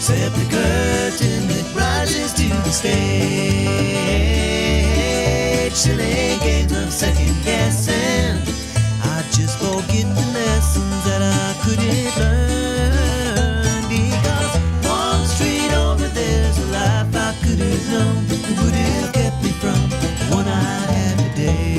except the curtain that rises to the stage. Silly games of second guessing. I just forget the lessons that I couldn't learn, because one street over there's a life I could have known that would have kept me from the one I have today.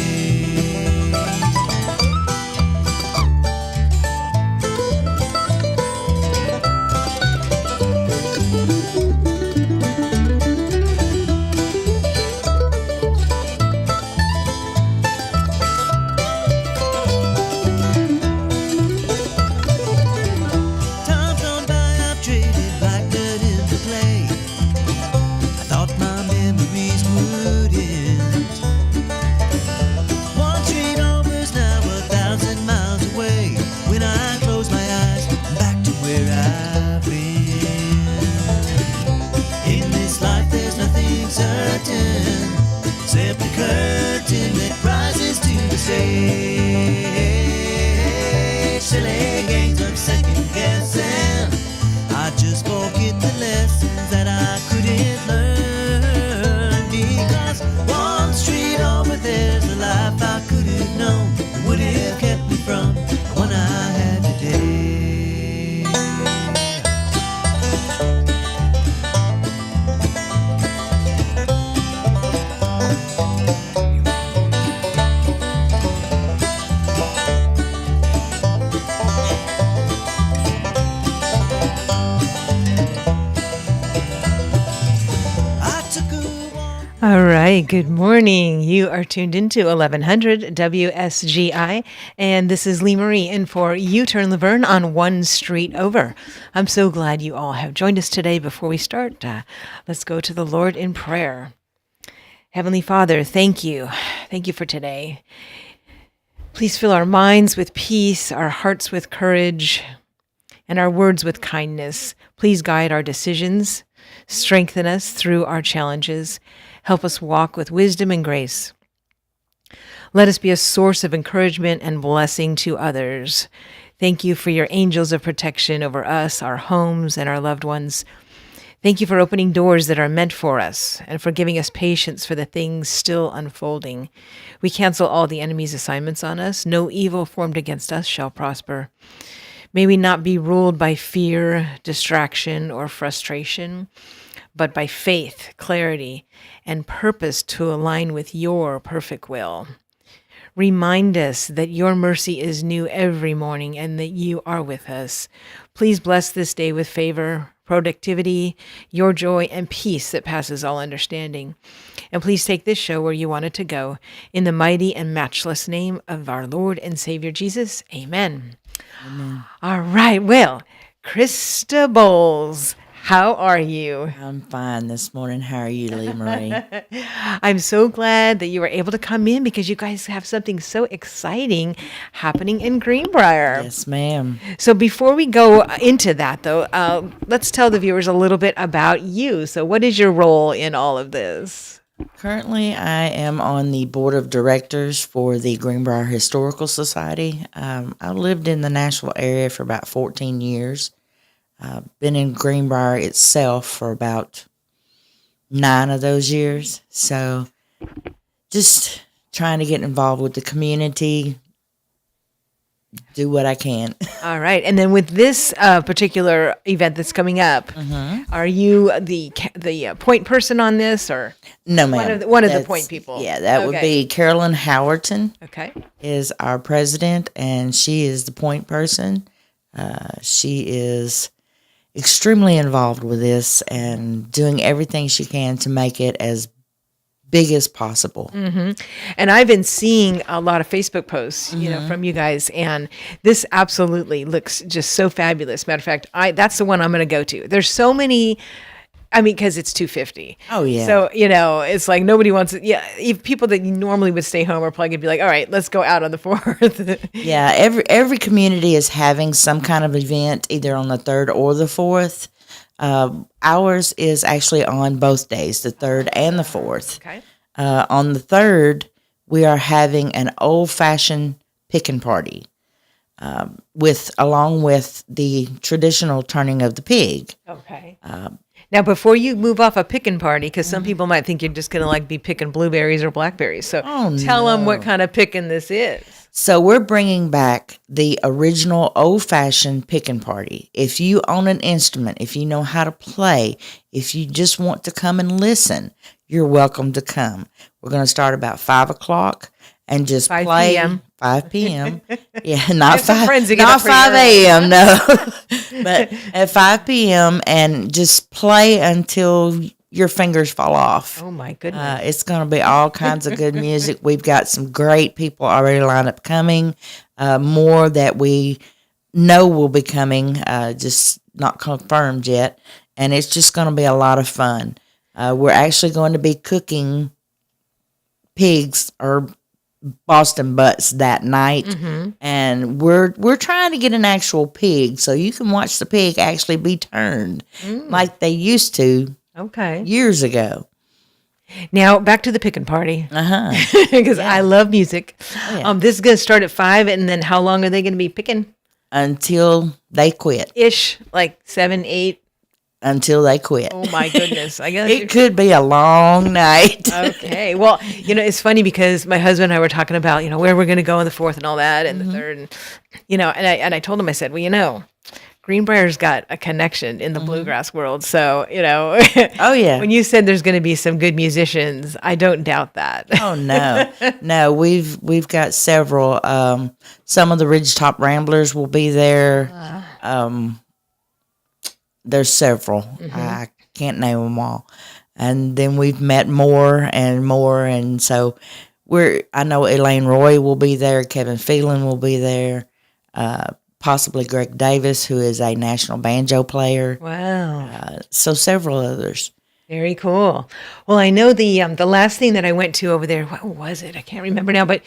Except the curtain that rises to the stage. Silly games of second guessing. I just forget the lessons that I couldn't learn, because one street over there's a life I could have known that would have kept me from the one I had today. All right, good morning. You are tuned into 1100 WSGI, and this is Lee Marie in for U-Turn Laverne on One Street Over. I'm so glad you all have joined us today. Before we start, let's go to the Lord in prayer. Heavenly Father, thank you. Thank you for today. Please fill our minds with peace, our hearts with courage, and our words with kindness. Please guide our decisions, strengthen us through our challenges. Help us walk with wisdom and grace. Let us be a source of encouragement and blessing to others. Thank you for your angels of protection over us, our homes, and our loved ones. Thank you for opening doors that are meant for us and for giving us patience for the things still unfolding. We cancel all the enemy's assignments on us. No evil formed against us shall prosper. May we not be ruled by fear, distraction, or frustration, but by faith, clarity, and purpose to align with your perfect will. Remind us that your mercy is new every morning and that you are with us. Please bless this day with favor, productivity, your joy, and peace that passes all understanding. And please take this show where you want it to go. In the mighty and matchless name of our Lord and Savior Jesus, amen. Amen. All right, well, Christa Bowles, how are you? I'm fine this morning. How are you, Lee Marie? I'm so glad that you were able to come in because you guys have something so exciting happening in Greenbrier. Yes, ma'am. So before we go into that, though, let's tell the viewers a little bit about you. So what is your role in all of this? Currently, I am on the board of directors for the Greenbrier Historical Society. I lived in the Nashville area for about 14 years. Been in Greenbrier itself for about 9 of those years. So just trying to get involved with the community, do what I can. All right. And then with this particular event that's coming up, are you the point person on this, or No, ma'am. one of the point people? Yeah, that would be Carolyn Howerton. Okay. Is our president, and she is the point person. She is extremely involved with this and doing everything she can to make it as big as possible. Mm-hmm. And I've been seeing a lot of Facebook posts, from you guys, and this absolutely looks just so fabulous. Matter of fact, that's the one I'm going to go to. There's so many. I mean, because it's $250. Oh, yeah. So, it's like nobody wants it. Yeah. If people that normally would stay home are probably going to be like, all right, let's go out on the 4th. Yeah. Every community is having some kind of event, either on the 3rd or the 4th. Ours is actually on both days, the 3rd and the 4th. Okay. On the 3rd, we are having an old-fashioned picking party. along with the traditional turning of the pig. Okay. Now, before you move off a picking party, because some people might think you're just going to like be picking blueberries or blackberries. So tell them what kind of picking this is. So we're bringing back the original old-fashioned picking party. If you own an instrument, if you know how to play, if you just want to come and listen, you're welcome to come. We're going to start about 5 o'clock and just 5 play. p.m. 5 p.m. Yeah, not some 5, friends who get not up pretty 5 early. a.m., no. But at 5 p.m. and just play until your fingers fall off. Oh, my goodness. It's going to be all kinds of good music. We've got some great people already lined up coming. More that we know will be coming, just not confirmed yet. And it's just going to be a lot of fun. We're actually going to be cooking pigs or Boston butts that night, and we're trying to get an actual pig so you can watch the pig actually be turned like they used to Okay. years ago. Now, back to the picking party. Uh-huh. Because I love music. yeah. This is going to start at 5, and then how long are they going to be picking? Until they quit. Ish, like 7, 8. Until they quit. Oh, my goodness. I guess It could be a long night. Okay. Well, it's funny because my husband and I were talking about, where we're going to go on the 4th and all that and the 3rd. And, and I told him, I said, well, Greenbrier's got a connection in the bluegrass world. So, Oh, yeah. when you said there's going to be some good musicians, I don't doubt that. Oh no, we've got several. Some of the Ridgetop Ramblers will be there. There's several. I can't name them all. And then we've met more and more, and so I know Elaine Roy will be there. Kevin Phelan will be there. Possibly Greg Davis, who is a national banjo player. Wow. So several others. Very cool. Well, I know the last thing that I went to over there, what was it? I can't remember now, but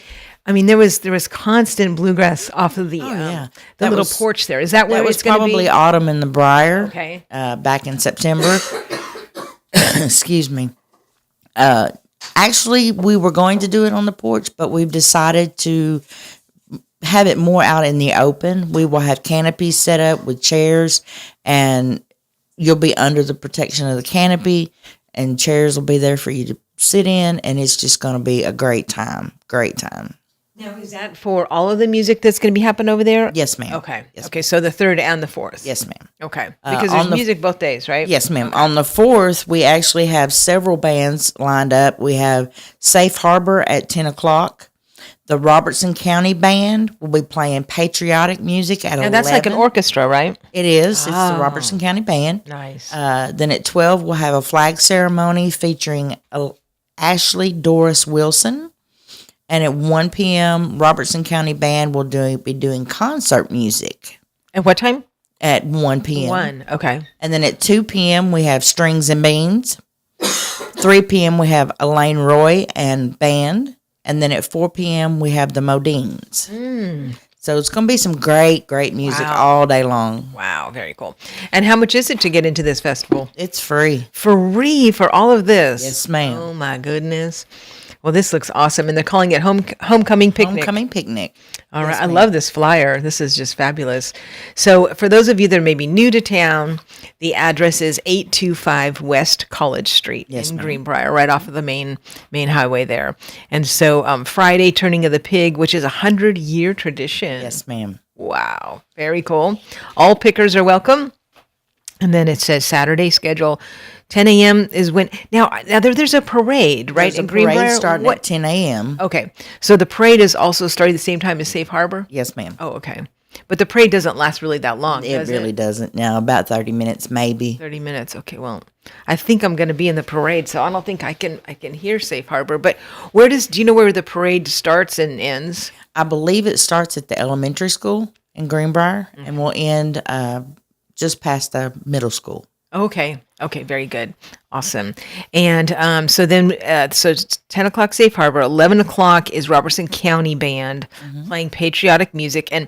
I mean there was constant bluegrass off of the yeah. the That little was- porch there. Is that where That was it's going to probably be? Autumn in the Briar. Okay. Back in September. Excuse me. Actually, we were going to do it on the porch, but we've decided to have it more out in the open. We will have canopies set up with chairs, and you'll be under the protection of the canopy, and chairs will be there for you to sit in, and it's just going to be a great time. Great time. Now, is that for all of the music that's going to be happening over there? Yes, ma'am. Okay. Yes, Okay, so the 3rd and the 4th. Yes, ma'am. Okay. Because on there's the- music both days, right? Yes, ma'am. On the 4th, we actually have several bands lined up. We have Safe Harbor at 10 o'clock. The Robertson County Band will be playing patriotic music at 11. And that's like an orchestra, right? It is. It's the Robertson County Band. Nice. Then at 12, we'll have a flag ceremony featuring Ashley Doris Wilson. And at 1 p.m., Robertson County Band will be doing concert music At what time? at 1 p.m. 1. Okay. And then at 2 p.m., we have Strings and Beans. 3 p.m., we have Elaine Roy and band. And then at 4 p.m., we have the Modines. So it's going to be some great, great music Wow. all day long. Wow, very cool. And how much is it to get into this festival? It's free. Free for all of this? Yes, ma'am. Oh, my goodness. Well, this looks awesome. And they're calling it Homecoming Picnic. Homecoming Picnic. All right. I love this flyer. This is just fabulous. So for those of you that are maybe new to town, the address is 825 West College Street in Greenbrier, right off of the main highway there. And so Friday, Turning of the Pig, which is a 100-year tradition. Yes, ma'am. Wow. Very cool. All pickers are welcome. And then it says Saturday schedule. 10 a.m. is when now there's a parade, right? There's a parade starting at 10 a.m. Okay. So the parade is also starting the same time as Safe Harbor? Yes, ma'am. Oh, okay. But the parade doesn't last really that long, It does really it? doesn't. Now, about 30 minutes, maybe. 30 minutes. Okay, well, I think I'm going to be in the parade, so I don't think I can hear Safe Harbor. But do you know where the parade starts and ends? I believe it starts at the elementary school in Greenbrier and will end just past the middle school. Okay. Okay. Very good. Awesome. And so it's 10 o'clock Safe Harbor, 11 o'clock is Robertson County Band playing patriotic music. And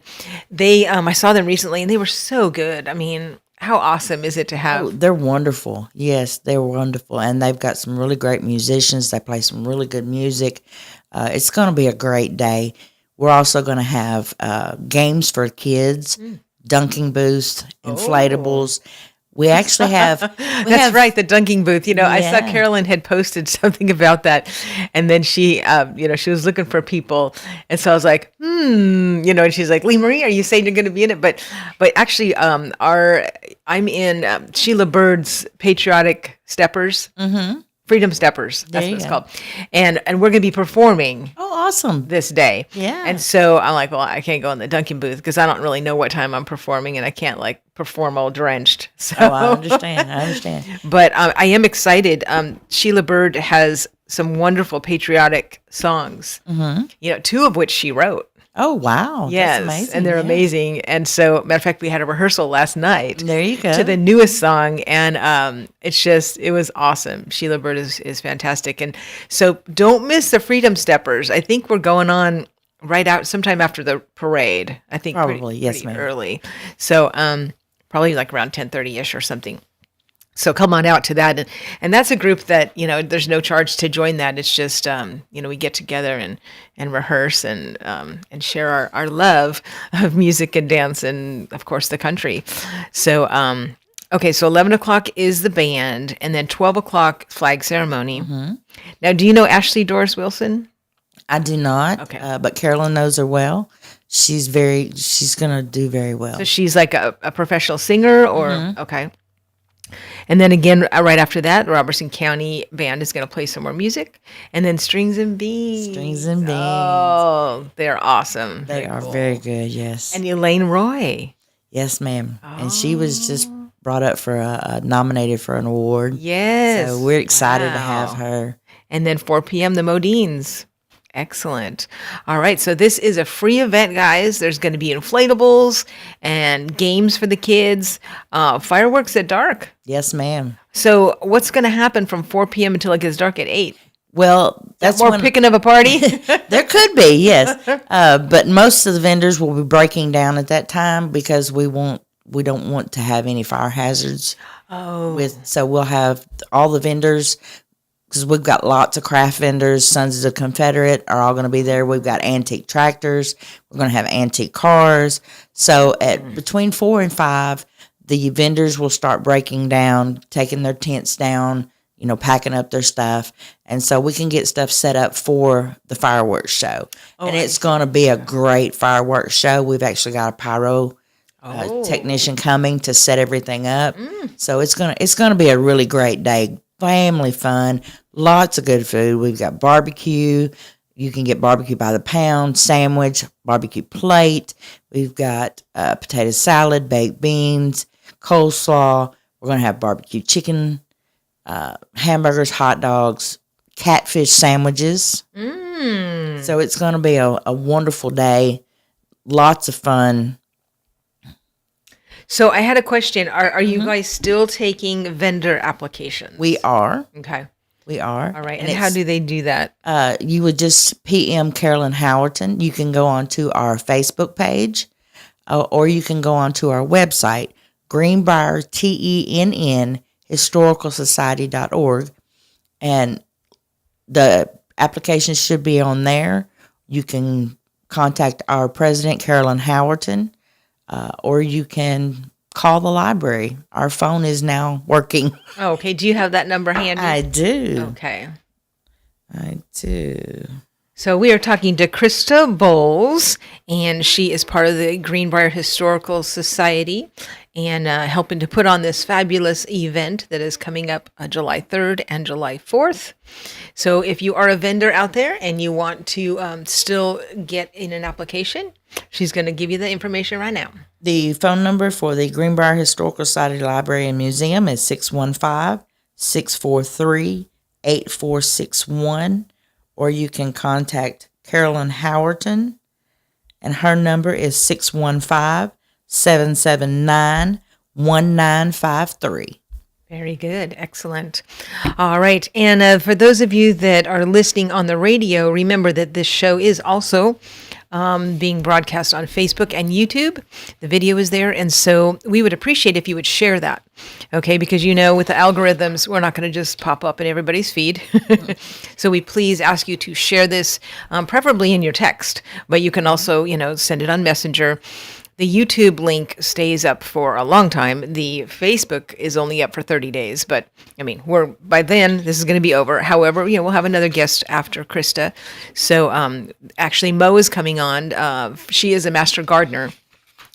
I saw them recently and they were so good. I mean, how awesome is it to have? Oh, they're wonderful. Yes, they're wonderful. And they've got some really great musicians. They play some really good music. It's going to be a great day. We're also going to have games for kids, dunking booths, inflatables. We actually have. That's right, the dunking booth. I saw Yeah. Carolyn had posted something about that, and then she, she was looking for people, and so I was like, and she's like, Lee Marie, are you saying you're going to be in it? But actually, I'm in Sheila Bird's Patriotic Steppers. Freedom Steppers. That's There what it's you called. And we're going to be performing Oh, awesome. this day. Yeah. And so I'm like, well, I can't go in the dunking booth because I don't really know what time I'm performing and I can't perform all drenched. So, Oh, I understand. but I am excited. Sheila Bird has some wonderful patriotic songs, two of which she wrote. Oh, wow. Yes, That's amazing. and they're Yeah. amazing. And so, matter of fact, we had a rehearsal last night. There you go. To the newest song, and it was awesome. Sheila Bird is fantastic, and so don't miss the Freedom Steppers. I think we're going on right out sometime after the parade. I think Probably, yes, pretty ma'am. early. So probably like around 10:30ish or something. So come on out to that, and that's a group that there's no charge to join that. It's just we get together and rehearse and share our love of music and dance and of course the country. So okay, so 11 o'clock is the band, and then 12 o'clock flag ceremony. Now, do you know Ashley Doris Wilson? I do not. Okay. But Carolyn knows her well. She's going to do very well. So she's like a professional singer, or okay. And then again, right after that, the Robertson County Band is going to play some more music. And then Strings and Beans. Strings and Beans. Oh, they're awesome. They are cool. very good, yes. And Elaine Roy. Yes, ma'am. And she was just brought up for nominated for an award. Yes. So we're excited to Wow. have her. And then 4 p.m., the Modines. Excellent. All right. So this is a free event, guys. There's going to be inflatables and games for the kids, fireworks at dark. Yes, ma'am. So what's going to happen from 4 p.m. until it gets dark at 8? Well, that's More when picking of a party? there could be, yes. But most of the vendors will be breaking down at that time because we don't want to have any fire hazards. So we'll have all the vendors, because we've got lots of craft vendors. Sons of the Confederate are all going to be there. We've got antique tractors. We're going to have antique cars. So at between 4 and 5, the vendors will start breaking down, taking their tents down, packing up their stuff. And so we can get stuff set up for the fireworks show. And it's going to be a great fireworks show. We've actually got a pyro technician coming to set everything up. So it's gonna be a really great day. Family fun, lots of good food. We've got barbecue. You can get barbecue by the pound, sandwich, barbecue plate. We've got potato salad, baked beans, coleslaw. We're going to have barbecue chicken, hamburgers, hot dogs, catfish sandwiches. So it's going to be a wonderful day. Lots of fun. So I had a question. Are you guys still taking vendor applications? We are. Okay. We are. All right. And how do they do that? You would just PM Carolyn Howerton. You can go on to our Facebook page, or you can go on to our website, Greenbrier, TENN, historicalsociety.org. And the application should be on there. You can contact our president, Carolyn Howerton, or you can call the library. Our phone is now working. Oh, okay. Do you have that number handy? I do. Okay. I do. So we are talking to Christa Bowles, and she is part of the Greenbrier Historical Society and helping to put on this fabulous event that is coming up July 3rd and July 4th. So if you are a vendor out there and you want to still get in an application, she's going to give you the information right now. The phone number for the Greenbrier Historical Society Library and Museum is 615-643-8461, or you can contact Carolyn Howerton, and her number is 615-779-1953. Very good. Excellent. All right. And for those of you that are listening on the radio, remember that this show is also being broadcast on Facebook and YouTube. The video is there. And so we would appreciate if you would share that. Okay, because with the algorithms, we're not going to just pop up in everybody's feed. So we please ask you to share this, preferably in your text, but you can also, send it on Messenger. The YouTube link stays up for a long time. The Facebook is only up for 30 days, but by then this is going to be over. However, we'll have another guest after Christa. So actually Mo is coming on. She is a master gardener.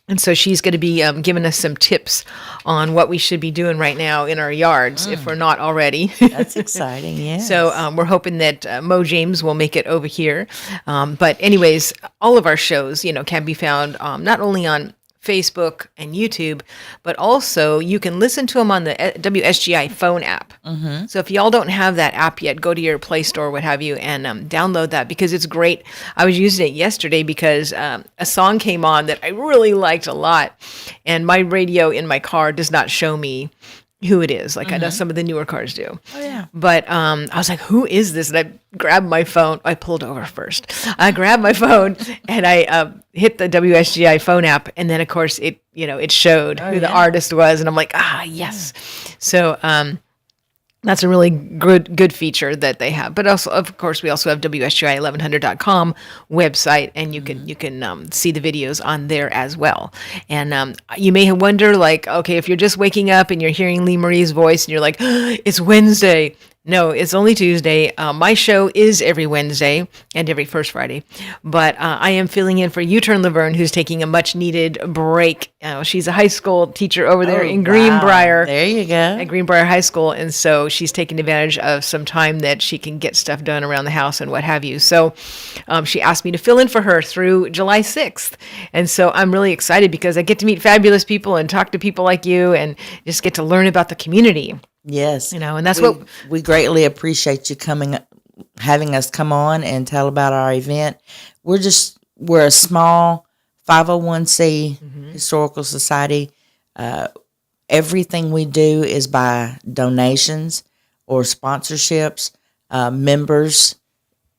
And so she's going to be giving us some tips on what we should be doing right now in our yards, if we're not already. That's exciting, yeah. So we're hoping that Mo James will make it over here. But anyways, all of our shows, can be found not only on Facebook and YouTube, but also you can listen to them on the WSGI phone app. Mm-hmm. So if y'all don't have that app yet, go to your Play Store, what have you, and download that because it's great. I was using it yesterday because a song came on that I really liked a lot, and my radio in my car does not show me who it is. Like I know some of the newer cars do. Oh, yeah. But I was like, who is this? And I grabbed my phone. I pulled over first. I grabbed my phone and I hit the WSGI phone app. And then, of course, it showed who the artist was. And I'm like, yes. So that's a really good feature that they have. But also, of course, we also have WSGI1100.com website, and you can see the videos on there as well. And you may wonder, like, okay, if you're just waking up and you're hearing Lee Marie's voice, and you're like, it's Wednesday. No, it's only Tuesday. My show is every Wednesday and every first Friday. But I am filling in for U-Turn Laverne, who's taking a much-needed break. She's a high school teacher over there in Greenbrier. There you go. At Greenbrier High School. And so she's taking advantage of some time that she can get stuff done around the house and what have you. So she asked me to fill in for her through July 6th. And so I'm really excited because I get to meet fabulous people and talk to people like you and just get to learn about the community. Yes. And that's we greatly appreciate you having us come on and tell about our event. We're a small 501c historical society. Everything we do is by donations or sponsorships, members.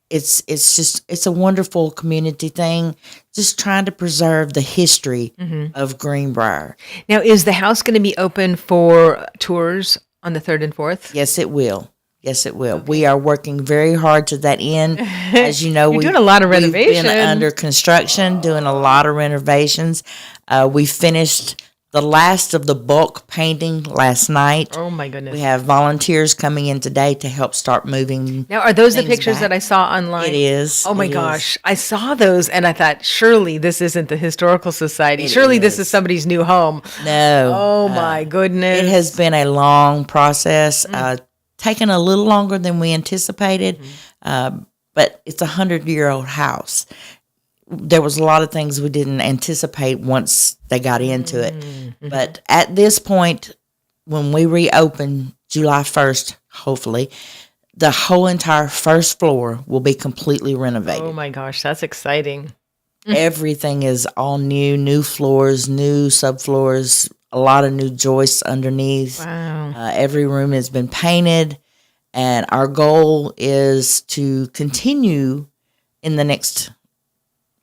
It's a wonderful community thing, just trying to preserve the history of Greenbrier. Now, is the house going to be open for tours on the 3rd and 4th? Yes, it will. Yes, it will. Okay. We are working very hard to that end. As you know, we're doing a lot of renovations. We've been under construction, doing a lot of renovations. We finished the last of the bulk painting last night. Oh, my goodness. We have volunteers coming in today to help start moving. Now, are those the pictures that I saw online? It is. Oh, my gosh. I saw those, and I thought, surely this isn't the Historical Society. Surely this is somebody's new home. No. Oh, my goodness. It has been a long process, taken a little longer than we anticipated, but it's a 100-year-old house. There was a lot of things we didn't anticipate once they got into it. But at this point, when we reopen July 1st, hopefully, the whole entire first floor will be completely renovated. Oh, my gosh. That's exciting. Everything is all new floors, new subfloors, a lot of new joists underneath. Wow. Every room has been painted, and our goal is to continue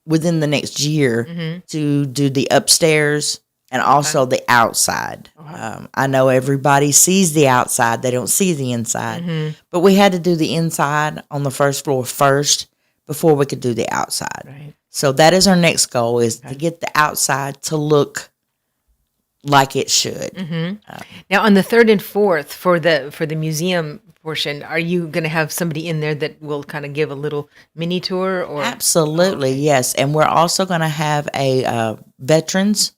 within the next year to do the upstairs and also the outside. I know everybody sees the outside. They don't see the inside. But we had to do the inside on the first floor first before we could do the outside. Right. So that is our next goal, is to get the outside to look like it should. Now, on the 3rd and 4th, for the museum portion, are you going to have somebody in there that will kind of give a little mini tour? Or Absolutely, yes. And we're also going to have a veterans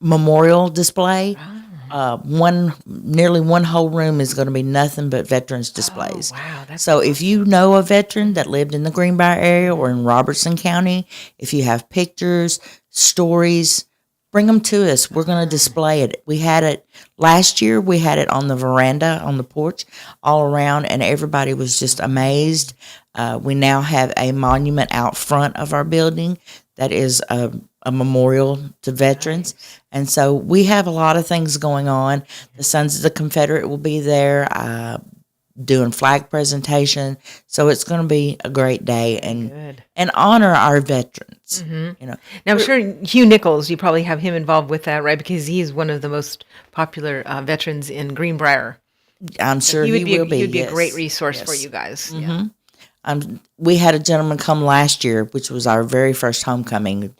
memorial display. Nearly one whole room is going to be nothing but veterans displays. Oh, wow, that's so awesome. If you know a veteran that lived in the Greenbrier area or in Robertson County, if you have pictures, stories, bring them to us. We're going to display it. We had it last year. We had it on the veranda, on the porch, all around, and everybody was just amazed. We now have a monument out front of our building that is a memorial to veterans. Nice. And so we have a lot of things going on. The Sons of the Confederate will be there. doing flag presentation. So it's going to be a great day Good. and honor our veterans. You know, Now, I'm sure Hugh Nichols, you probably have him involved with that, right? Because he's one of the most popular veterans in Greenbrier. I'm sure He he would be, will be. he would be a Yes. great resource for Yes. you guys. Yeah. We had a gentleman come last year, which was our very first homecoming,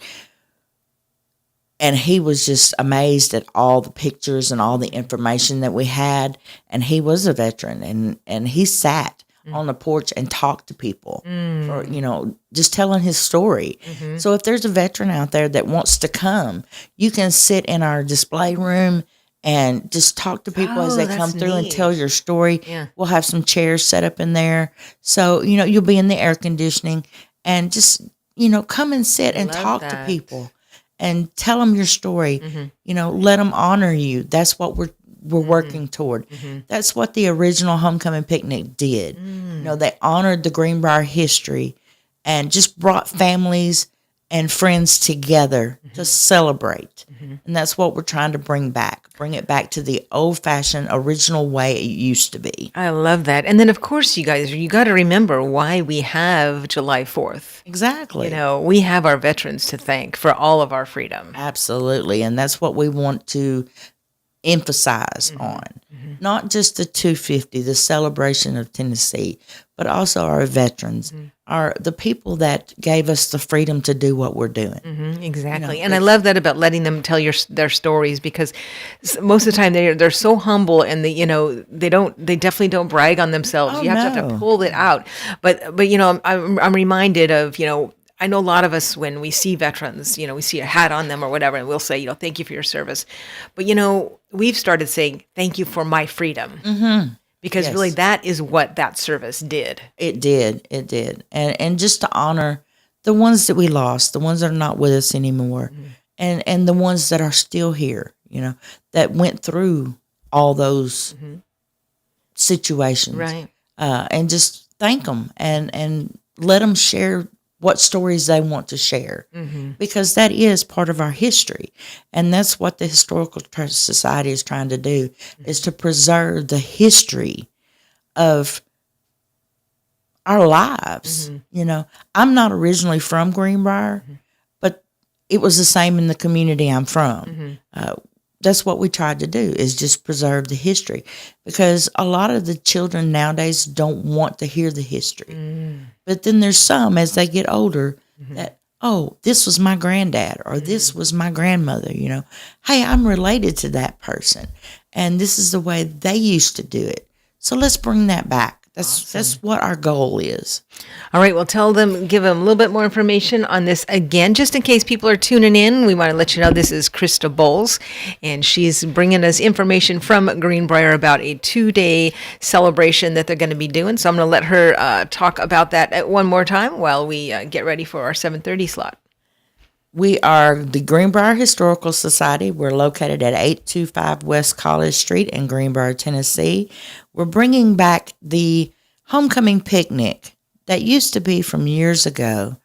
and he was just amazed at all the pictures and all the information that we had. And he was a veteran, and he sat on the porch and talked to people, for, you know, just telling his story. So if there's a veteran out there that wants to come, you can sit in our display room and just talk to people as Oh, they that's come through and neat. tell your story. Yeah. We'll have some chairs set up in there. So, you know, you'll be in the air conditioning and just, you know, come and sit and Love talk to that. people and tell them your story. You know, let them honor you. That's what we're working toward. That's what the original homecoming picnic did. You know, they honored the Greenbrier history and just brought families and friends together to celebrate. And that's what we're trying to bring it back to the old-fashioned original way it used to be. I love that. And then, of course, you guys, you got to remember why we have July 4th. Exactly. You know, we have our veterans to thank for all of our freedom. Absolutely. And that's what we want to emphasize on. Not just the 250, the celebration of Tennessee, but also our veterans, the people that gave us the freedom to do what we're doing. Exactly. And I love that about letting them tell their stories, because most of the time they're so humble, and they definitely don't brag on themselves. Oh, You have to no. pull it out. But you know, I'm reminded of, you know, I know a lot of us, when we see veterans, you know, we see a hat on them or whatever, and we'll say, you know, thank you for your service. But, you know, we've started saying, thank you for my freedom. Because Yes. really that is what that service did. It did. And just to honor the ones that we lost, the ones that are not with us anymore, and the ones that are still here, you know, that went through all those situations. Right. And just thank them and let them share what stories they want to share, because that is part of our history. And that's what the Historical Trust Society is trying to do, is to preserve the history of our lives. You know, I'm not originally from Greenbrier, but it was the same in the community I'm from. That's what we tried to do, is just preserve the history, because a lot of the children nowadays don't want to hear the history. But then there's some, as they get older, that, oh, this was my granddad, or this was my grandmother, you know. Hey, I'm related to that person, and this is the way they used to do it. So let's bring that back. That's what our goal is. All right, well, give them a little bit more information on this again, just in case people are tuning in. We want to let you know this is Christa Bowles, and she's bringing us information from Greenbrier about a 2-day celebration that they're going to be doing. So I'm going to let her talk about that one more time while we get ready for our 7:30 slot. We are the Greenbrier Historical Society. We're located at 825 West College Street in Greenbrier, Tennessee. We're bringing back the homecoming picnic that used to be from years ago.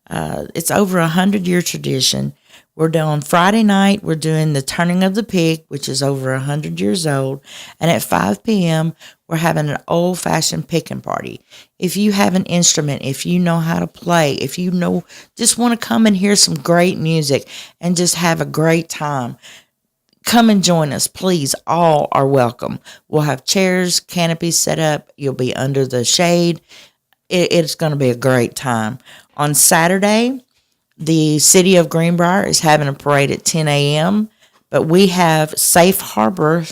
It's over 100-year tradition. We're doing Friday night. We're doing the Turning of the Pig, which is over 100 years old. And at 5 p.m., we're having an old-fashioned picking party. If you have an instrument, if you know how to play, if you know, just want to come and hear some great music and just have a great time, come and join us, please. All are welcome. We'll have chairs, canopies set up. You'll be under the shade. It's going to be a great time. On Saturday, the city of Greenbrier is having a parade at 10 a.m., but we have Safe Harbor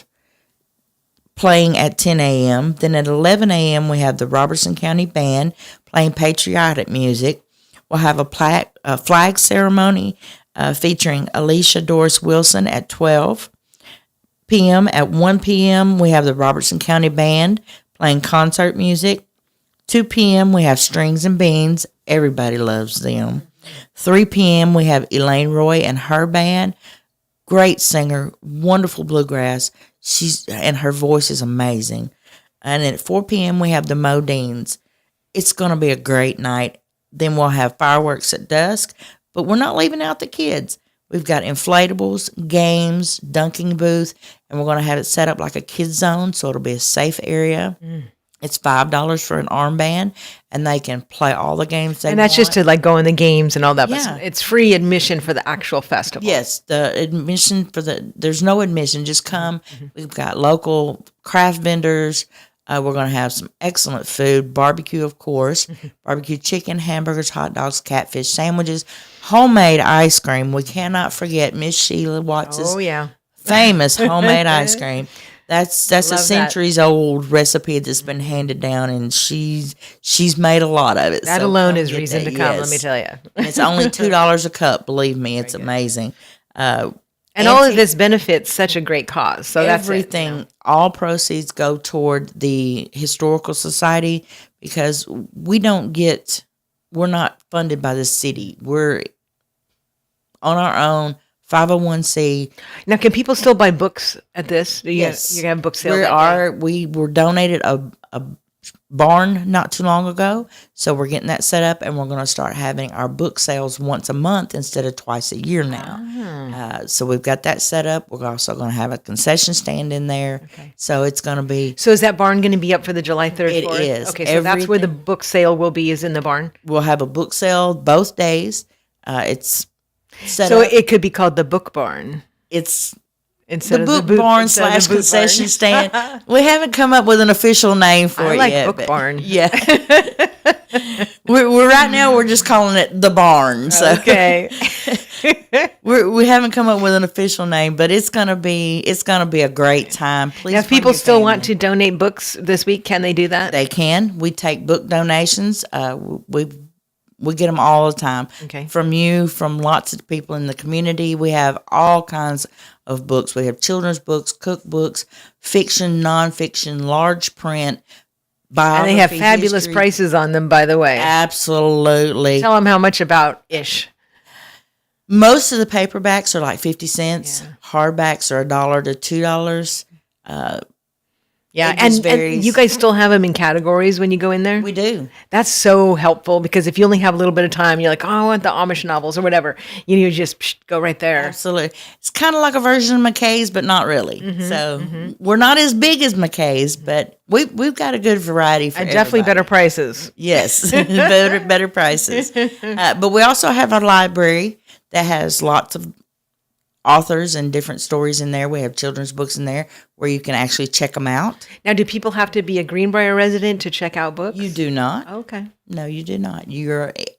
playing at 10 a.m. Then at 11 a.m., we have the Robertson County Band playing patriotic music. We'll have a flag ceremony featuring Alicia Doris Wilson at 12 p.m. At 1 p.m., we have the Robertson County Band playing concert music. 2 p.m., we have Strings and Beans. Everybody loves them. 3 p.m., we have Elaine Roy and her band. Great singer, wonderful bluegrass. And her voice is amazing. And at 4 p.m., we have the Modines. It's going to be a great night. Then we'll have fireworks at dusk. But we're not leaving out the kids. We've got inflatables, games, dunking booth, and we're going to have it set up like a kids zone, so it'll be a safe area. It's $5 for an armband, and they can play all the games they want. And that's just to like go in the games and all that. Yeah. But it's free admission for the actual festival. Yes, the admission there's no admission. Just come. We've got local craft vendors. We're going to have some excellent food, barbecue, of course, barbecue chicken, hamburgers, hot dogs, catfish sandwiches, homemade ice cream. We cannot forget Miss Sheila Watts's Oh yeah. famous homemade ice cream. That's a Love that. centuries old recipe that's been handed down, and she's made a lot of it. That So alone come is get reason that, to come. yes. Let me tell you. And it's only $2 a cup. Believe me, it's amazing. And all of this benefits such a great cause. So that's Everything, all proceeds go toward the Historical Society because we're not funded by the city. We're on our own, 501c. Now, can people still buy books at this? Yes. You have book sales. We were donated a barn not too long ago, so we're getting that set up, and we're going to start having our book sales once a month instead of twice a year now. So we've got that set up. We're also going to have a concession stand in there. Okay. So it's going to be. So is that barn going to be up for the July 3rd? It 4th? is. Okay, so that's where the Everything- book sale will be, is in the barn. We'll have a book sale both days. It's set So up. it could be called the book barn It's instead the of book the boot, barn instead of / the boot concession barn. stand. We haven't come up with an official name for I it like yet. book but- barn. Yeah. we're right now. We're just calling it the barn. So Okay. we haven't come up with an official name, but it's gonna be a great time. Please, Now, if bring people your still family. want to donate books this week, can they do that? They can. We take book donations. We get them all the time. Okay. From lots of people in the community. We have all kinds of books. We have children's books, cookbooks, fiction, nonfiction, large print, And biography, they have fabulous history. prices on them, by the way. Absolutely. Tell them how much about-ish. Most of the paperbacks are like 50 cents. Yeah. Hardbacks are $1 to $2. Yeah, It just and varies. you guys still have them in categories when you go in there? We do. That's so helpful because if you only have a little bit of time, you're like, oh, I want the Amish novels or whatever. You just go right there. Absolutely. It's kind of like a version of McKay's, but not really. So we're not as big as McKay's, but we've got a good variety for Definitely everybody. better prices. Yes, better prices. But we also have our library that has lots of authors and different stories in there. We have children's books in there where you can actually check them out. Now, do people have to be a Greenbrier resident to check out books? You do not. Okay. No, you do not.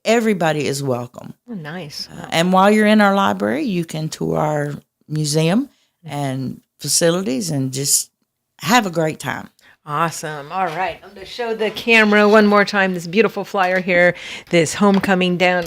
Everybody is welcome. Oh, nice. And while you're in our library, you can tour our museum and facilities and just have a great time. Awesome. All right. I'm going to show the camera one more time this beautiful flyer here, this homecoming down,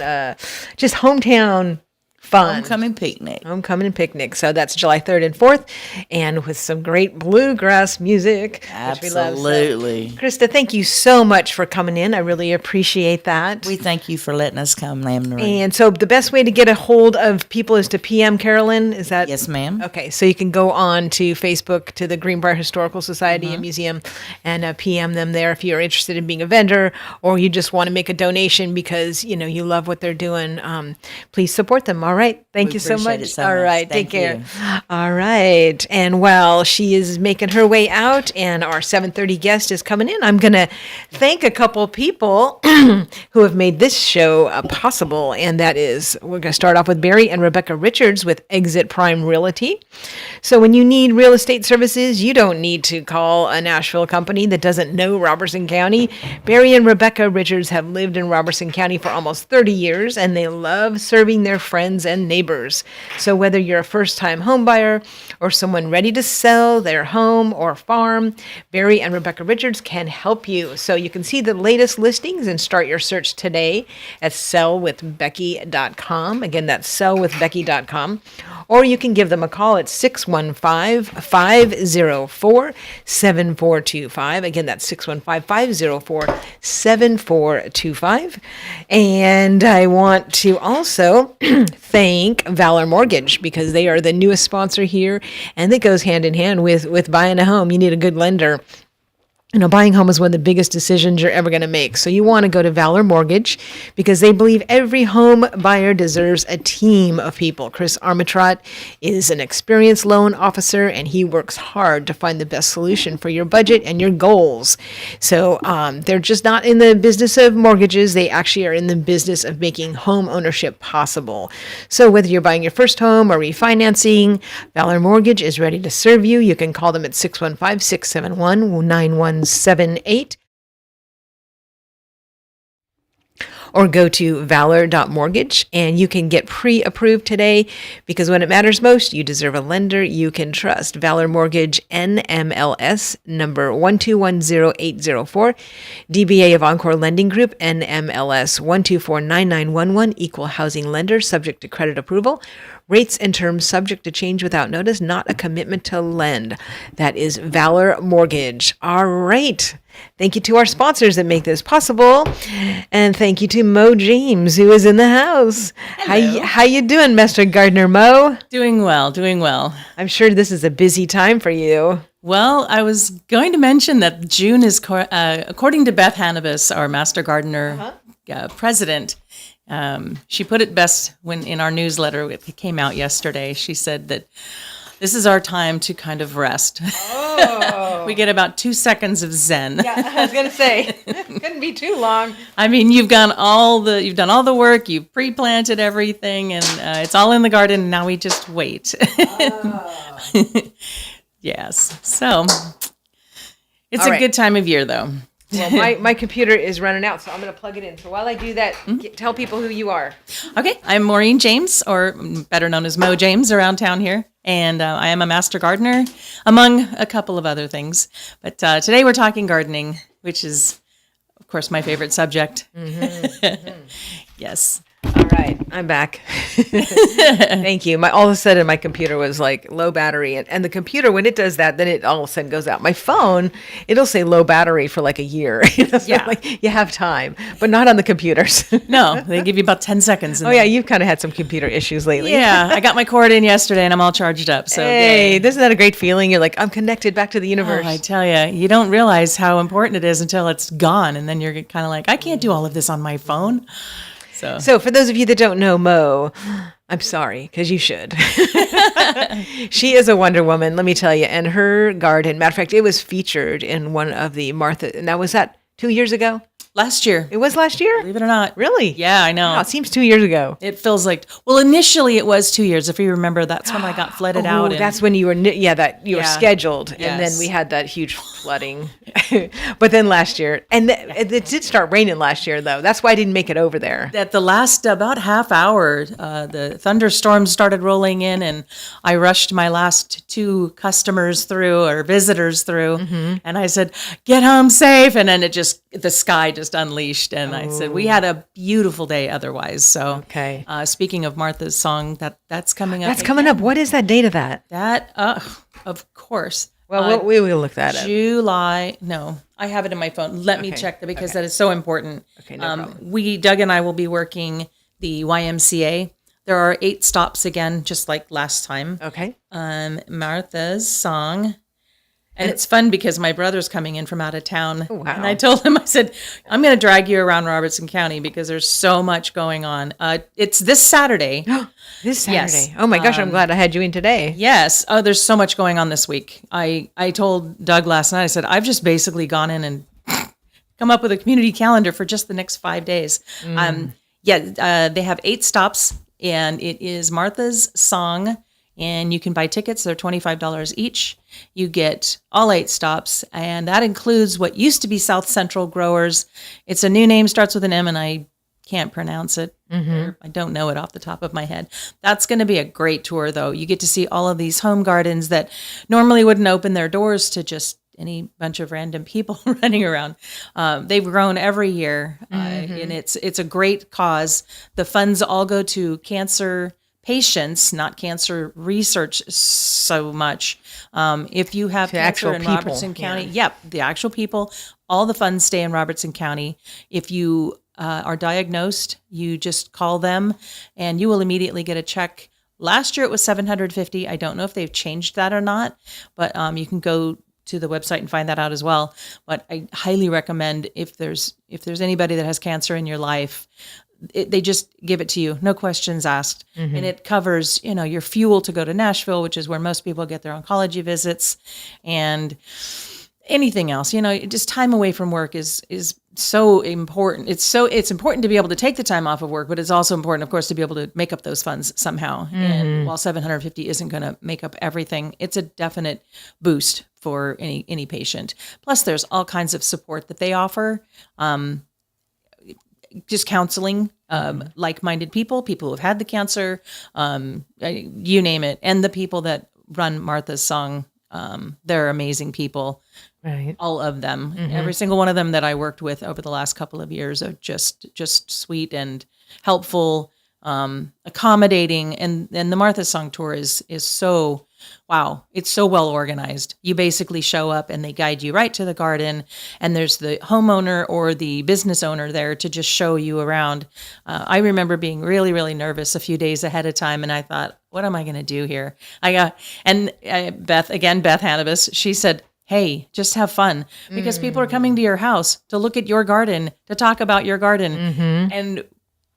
just hometown fun. Homecoming picnic. Homecoming and picnic. So that's July 3rd and 4th, and with some great bluegrass music. Which we love. So, Absolutely. Krista, thank you so much for coming in. I really appreciate that. We thank you for letting us come, Lamb Marie. And so the best way to get a hold of people is to PM Carolyn. Is that? Yes, ma'am. Okay, so you can go on to Facebook to the Greenbrier Historical Society and Museum and PM them there if you're interested in being a vendor or you just want to make a donation because you love what they're doing. Please support them. All right, thank We you so appreciate much. it so All much. right, Thank take care. you. All right, and while she is making her way out and our 7:30 guest is coming in, I'm gonna thank a couple people who have made this show possible, and that is we're gonna start off with Barry and Rebecca Richards with Exit Prime Realty. So when you need real estate services, you don't need to call a Nashville company that doesn't know Robertson County. Barry and Rebecca Richards have lived in Robertson County for almost 30 years, and they love serving their friends and neighbors. So whether you're a first-time home buyer or someone ready to sell their home or farm, Barry and Rebecca Richards can help you. So you can see the latest listings and start your search today at sellwithbecky.com. Again, that's sellwithbecky.com. Or you can give them a call at 615-504-7425. Again, that's 615-504-7425. And I want to also thank Valor Mortgage because they are the newest sponsor here, and it goes hand in hand with buying a home. You need a good lender. Buying home is one of the biggest decisions you're ever going to make. So you want to go to Valor Mortgage because they believe every home buyer deserves a team of people. Chris Armitrot is an experienced loan officer, and he works hard to find the best solution for your budget and your goals. So they're just not in the business of mortgages. They actually are in the business of making home ownership possible. So whether you're buying your first home or refinancing, Valor Mortgage is ready to serve you. You can call them at 615-671-9178 or go to valor.mortgage, and you can get pre-approved today because when it matters most, you deserve a lender you can trust. Valor Mortgage, NMLS number 1210804, DBA of Encore Lending Group, NMLS 1249911, equal housing lender, subject to credit approval. Rates and terms subject to change without notice, not a commitment to lend. That is Valor Mortgage. All right. Thank you to our sponsors that make this possible. And thank you to Mo James, who is in the house. Hello. How you doing, Master Gardener Mo? Doing well, doing well. I'm sure this is a busy time for you. Well, I was going to mention that June is, according to Beth Hannibus, our Master Gardener president, she put it best when in our newsletter, it came out yesterday. She said that this is our time to kind of rest. Oh. We get about 2 seconds of zen. Yeah, I was going to say, couldn't be too long. I mean, you've done all the work, you've pre-planted everything, and it's all in the garden. And now we just wait. Oh. Yes. So it's All a right. good time of year, though. Well, my computer is running out, so I'm going to plug it in. So while I do that, tell people who you are. Okay, I'm Maureen James, or better known as Mo James around town here, and I am a master gardener, among a couple of other things. But today we're talking gardening, which is, of course, my favorite subject. Yes. All right, I'm back. Thank you. All of a sudden, my computer was like low battery, and the computer, when it does that, then it all of a sudden goes out. My phone, it'll say low battery for like a year. So Yeah. like you have time, but not on the computers. No, they give you about 10 seconds. Oh yeah, you've kind of had some computer issues lately. Yeah, I got my cord in yesterday, and I'm all charged up. So Hey, yay. isn't that a great feeling? You're like, I'm connected back to the universe. Oh, I tell you, you don't realize how important it is until it's gone, and then you're kind of like, I can't do all of this on my phone. So for those of you that don't know Mo, I'm sorry, because you should. She is a Wonder Woman, let me tell you. And her garden, matter of fact, it was featured in one of the Martha, and that was that 2 years ago? Last year, It was last year? believe it or not. Really? Yeah, I know. Wow, it seems 2 years ago. It feels like, well, initially it was 2 years. If you remember, that's when I got flooded out. Oh, And that's when you were, you were Yeah. scheduled, and then Yes. we had that huge flooding. But then last year, and it did start raining last year, though. That's why I didn't make it over there. at the last about half hour, the thunderstorms started rolling in, and I rushed my last 2 customers through or visitors through, and I said, "Get home safe." And then the sky just unleashed, and I said, "We had a beautiful day otherwise." So, Okay. Speaking of Martha's song, that's coming up. That's coming up. What is that date of that? That, of course. Well, we will look that up. July. No, I have it in my phone. Let me Okay, check that because that is so important. Okay, no problem. Doug and I will be working the YMCA. There are 8 stops again, just like last time. Okay. Martha's song. And it's fun because my brother's coming in from out of town. Oh, wow. And I told him, I said, I'm going to drag you around Robertson County because there's so much going on. It's this Saturday. This Saturday. Yes. Oh my gosh, I'm glad I had you in today. Yes. Oh, there's so much going on this week. I told Doug last night, I said, I've just basically gone in and come up with a community calendar for just the next 5 days. They have 8 stops, and it is Martha's Song, and you can buy tickets. They're $25 each. You get all 8 stops, and that includes what used to be South Central Growers. It's a new name, starts with an M, and I can't pronounce it. I don't know it off the top of my head. That's going to be a great tour, though. You get to see all of these home gardens that normally wouldn't open their doors to just any bunch of random people running around. They've grown every year, and it's a great cause. The funds all go to cancer patients, not cancer research so much. If you have cancer actual in people, Robertson County, yeah. the actual people, all the funds stay in Robertson County. If you are diagnosed, you just call them and you will immediately get a check. Last year it was $750. I don't know if they've changed that or not, but you can go to the website and find that out as well. But I highly recommend if there's anybody that has cancer in your life, they just give it to you, no questions asked. And it covers, your fuel to go to Nashville, which is where most people get their oncology visits, and anything else. Just time away from work is so important. It's important to be able to take the time off of work, but it's also important, of course, to be able to make up those funds somehow. And while $750 isn't going to make up everything, it's a definite boost for any patient. Plus, there's all kinds of support that they offer. Just counseling, like-minded people who have had the cancer, you name it. And the people that run Martha's Song, they're amazing people. Right. All of them. Every single one of them that I worked with over the last couple of years are just sweet and helpful, accommodating. And the Martha's Song tour is so, wow, it's so well organized. You basically show up and they guide you right to the garden, and there's the homeowner or the business owner there to just show you around. I remember being really, really nervous a few days ahead of time, and I thought, what am I going to do here? Beth Hannibus, she said, hey, just have fun, because people are coming to your house to look at your garden, to talk about your garden. And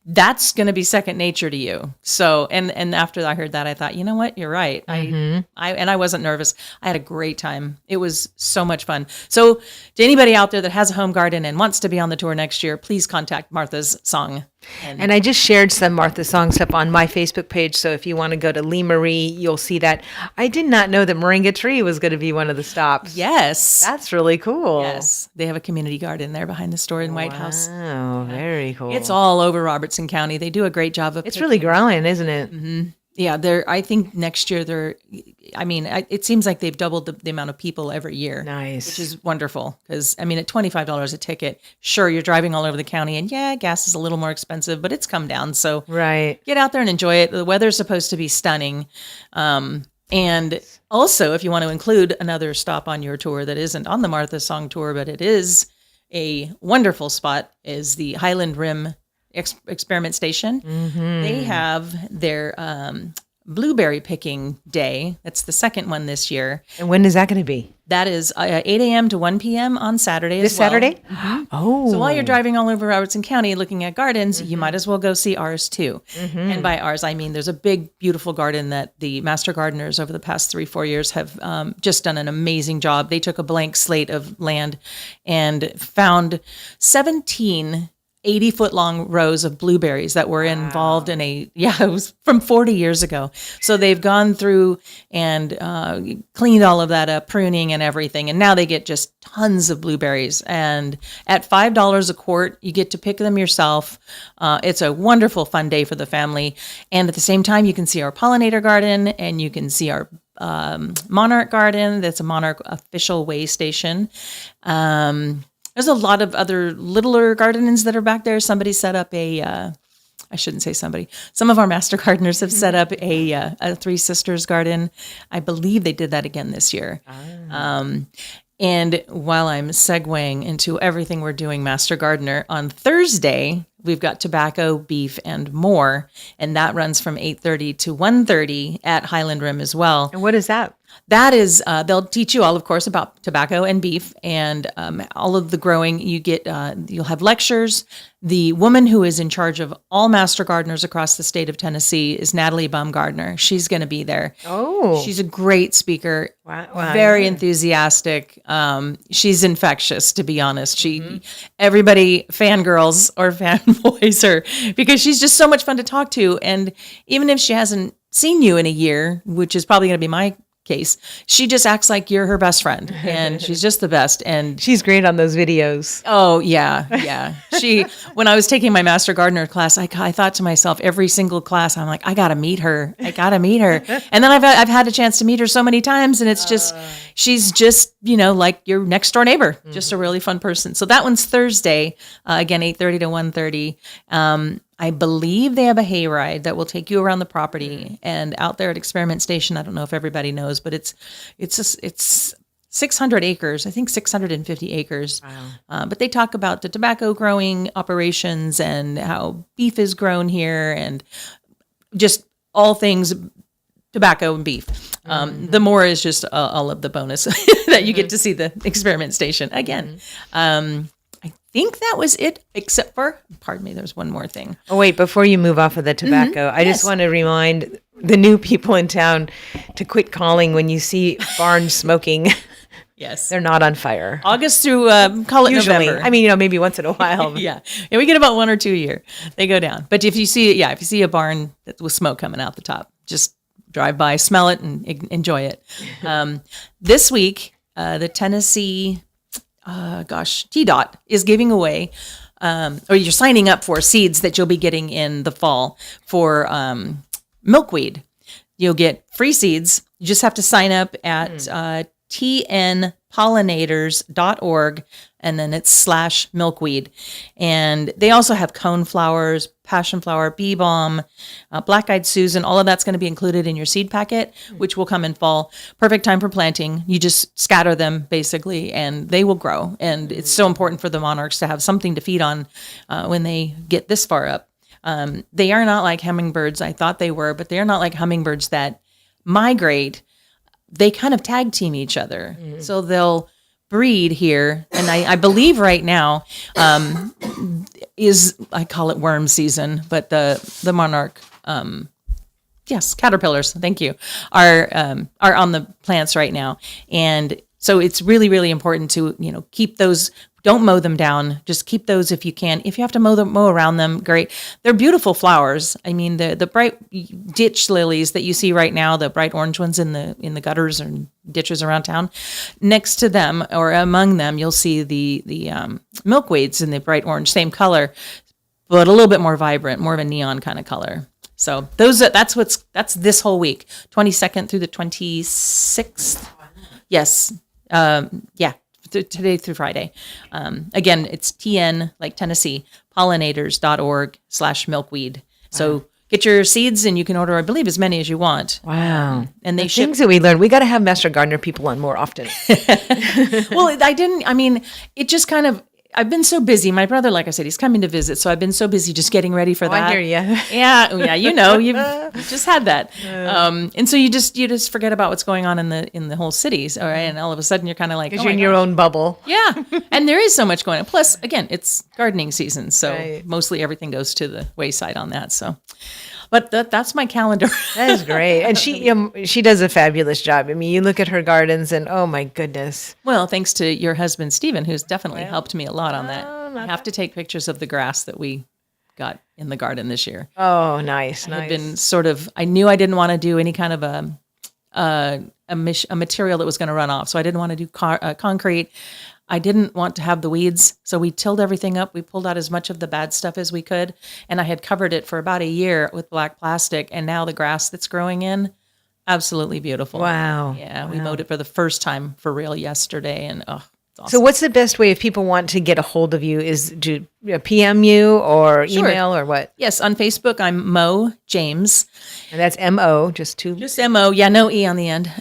that's going to be second nature to you. So, and after I heard that, I thought, you know what, you're right. I wasn't nervous. I had a great time. It was so much fun. So to anybody out there that has a home garden and wants to be on the tour next year, please contact Martha's Song. And I just shared some Martha Song stuff on my Facebook page. So if you want to go to Lee Marie, you'll see that. I did not know that Moringa Tree was going to be one of the stops. Yes. That's really cool. Yes. They have a community garden there behind the store in White House. Oh, very cool. It's all over Robertson County. They do a great job of It's really growing, isn't it? Yeah, I think next year it seems like they've doubled the amount of people every year. Nice. Which is wonderful, because, at $25 a ticket, sure, you're driving all over the county, and yeah, gas is a little more expensive, but it's come down. So Right. get out there and enjoy it. The weather's supposed to be stunning. And also, if you want to include another stop on your tour that isn't on the Martha Song tour, but it is a wonderful spot, is the Highland Rim Experiment Station. They have their blueberry picking day. That's the second one this year. And when is that going to be? That is 8 a.m. to 1 p.m. on Saturday This as well. Saturday? Oh. So while you're driving all over Robertson County looking at gardens, you might as well go see ours too. And by ours, I mean there's a big, beautiful garden that the master gardeners over the past 3-4 years have just done an amazing job. They took a blank slate of land and found 17 80-foot long rows of blueberries that were involved in it was from 40 years ago. So they've gone through and cleaned all of that up, pruning and everything. And now they get just tons of blueberries. And at $5 a quart, you get to pick them yourself. It's a wonderful, fun day for the family. And at the same time, you can see our pollinator garden, and you can see our monarch garden. That's a monarch official way station. There's a lot of other littler gardens that are back there. Somebody set up I shouldn't say somebody. Some of our master gardeners have set up a Three Sisters garden. I believe they did that again this year. And while I'm segueing into everything we're doing Master Gardener, on Thursday, we've got tobacco, beef, and more. And that runs from 8:30 to 1:30 at Highland Rim as well. And what is that? That is, they'll teach you all, of course, about tobacco and beef and all of the growing. You get, you'll have lectures. The woman who is in charge of all master gardeners across the state of Tennessee is Natalie Baumgardner. She's going to be there. Oh. She's a great speaker. Wow. Very enthusiastic. She's infectious, to be honest. Everybody fangirls or fanboys her because she's just so much fun to talk to. And even if she hasn't seen you in a year, which is probably going to be my case, she just acts like you're her best friend, and she's just the best. And She's great on those videos. oh yeah. When I was taking my master gardener class, I thought to myself, every single class, I'm like, I gotta meet her. And then I've had a chance to meet her so many times, and it's just, she's just, like your next door neighbor, just a really fun person. So that one's Thursday, again, 8:30 to 1:30. I believe they have a hayride that will take you around the property, and out there at Experiment Station, I don't know if everybody knows, but it's 600 acres, I think 650 acres. Wow. But they talk about the tobacco growing operations and how beef is grown here, and just all things tobacco and beef. The more is just all of the bonus that you get to see the experiment station again. I think that was it, except for, pardon me, there's one more thing. Oh, wait, before you move off of the tobacco, I just want to remind the new people in town to quit calling when you see barns smoking. Yes. They're not on fire. August through, call it Usually. November. I mean, maybe once in a while. Yeah, we get about 1 or 2 a year. They go down. But if you see a barn with smoke coming out the top, just drive by, smell it, and enjoy it. This week, the Tennessee, TDOT is giving away, or you're signing up for seeds that you'll be getting in the fall for milkweed. You'll get free seeds. You just have to sign up at tnpollinators.org, and then it's /milkweed. And they also have coneflowers, passion flower, bee balm, black-eyed Susan. All of that's going to be included in your seed packet, which will come in fall. Perfect time for planting. You just scatter them, basically, and they will grow. And it's so important for the monarchs to have something to feed on when they get this far up. They are not like hummingbirds. I thought they were, but they're not like hummingbirds that migrate. They kind of tag team each other. So they'll breed here. And I believe right now I call it worm season, but the monarch, caterpillars, thank you, are on the plants right now. And so it's really, really important to, keep those. Don't mow them down. Just keep those if you can. If you have to mow around them, great. They're beautiful flowers. I mean, the bright ditch lilies that you see right now, the bright orange ones in the gutters and ditches around town. Next to them or among them, you'll see the milkweeds in the bright orange, same color, but a little bit more vibrant, more of a neon kind of color. So that's this whole week, 22nd through the 26th. Yes. Today through Friday. Again, it's TN, like Tennessee, pollinators.org /milkweed. So get your seeds and you can order, I believe, as many as you want. Wow. And they things that we learned. We got to have Master Gardener people on more often. Well, it just kind of, I've been so busy. My brother, like I said, he's coming to visit. So I've been so busy just getting ready for that. I hear you. Yeah. You've just had that. And so you just forget about what's going on in the whole city. All right. And all of a sudden you're kind of like, Because you're in your own bubble. Yeah. And there is so much going on. Plus, again, it's gardening season. So mostly everything goes to the wayside on that. So, but that's my calendar. That is great. And she does a fabulous job. I mean, you look at her gardens and, oh my goodness. Well, thanks to your husband, Stephen, who's definitely helped me a lot on that. I have to take pictures of the grass that we got in the garden this year. Oh, nice. I've been I knew I didn't want to do any kind of a material that was going to run off. So I didn't want to do concrete. I didn't want to have the weeds. So we tilled everything up. We pulled out as much of the bad stuff as we could. And I had covered it for about a year with black plastic. And now the grass that's growing in, absolutely beautiful. Wow. Yeah. We mowed it for the first time for real yesterday. And it's awesome. So what's the best way if people want to get a hold of you? Is to PM you or email or what? Yes. On Facebook, I'm Mo James. And that's M-O, just M-O. Yeah, no E on the end.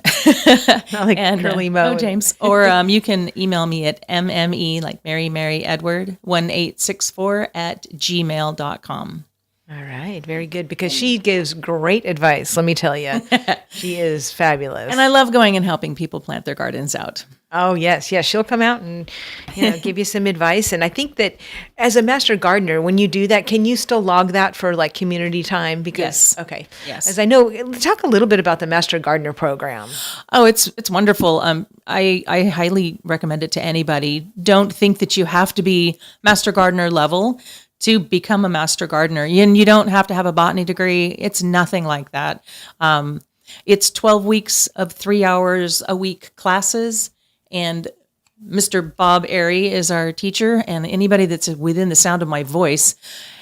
Not like Curly Mo. Mo James. Or you can email me at MME, like Mary Edward, 1864 @gmail.com. All right. Very good. Because she gives great advice, let me tell you. She is fabulous. And I love going and helping people plant their gardens out. Oh, yes. Yeah. She'll come out and give you some advice. And I think that as a master gardener, when you do that, can you still log that for like community time? Because, yes. Okay. Yes. As I know, talk a little bit about the Master Gardener program. Oh, it's wonderful. I highly recommend it to anybody. Don't think that you have to be Master Gardener level to become a Master Gardener. And you don't have to have a botany degree. It's nothing like that. It's 12 weeks of 3 hours a week classes. And Mr. Bob Airy is our teacher. And anybody that's within the sound of my voice,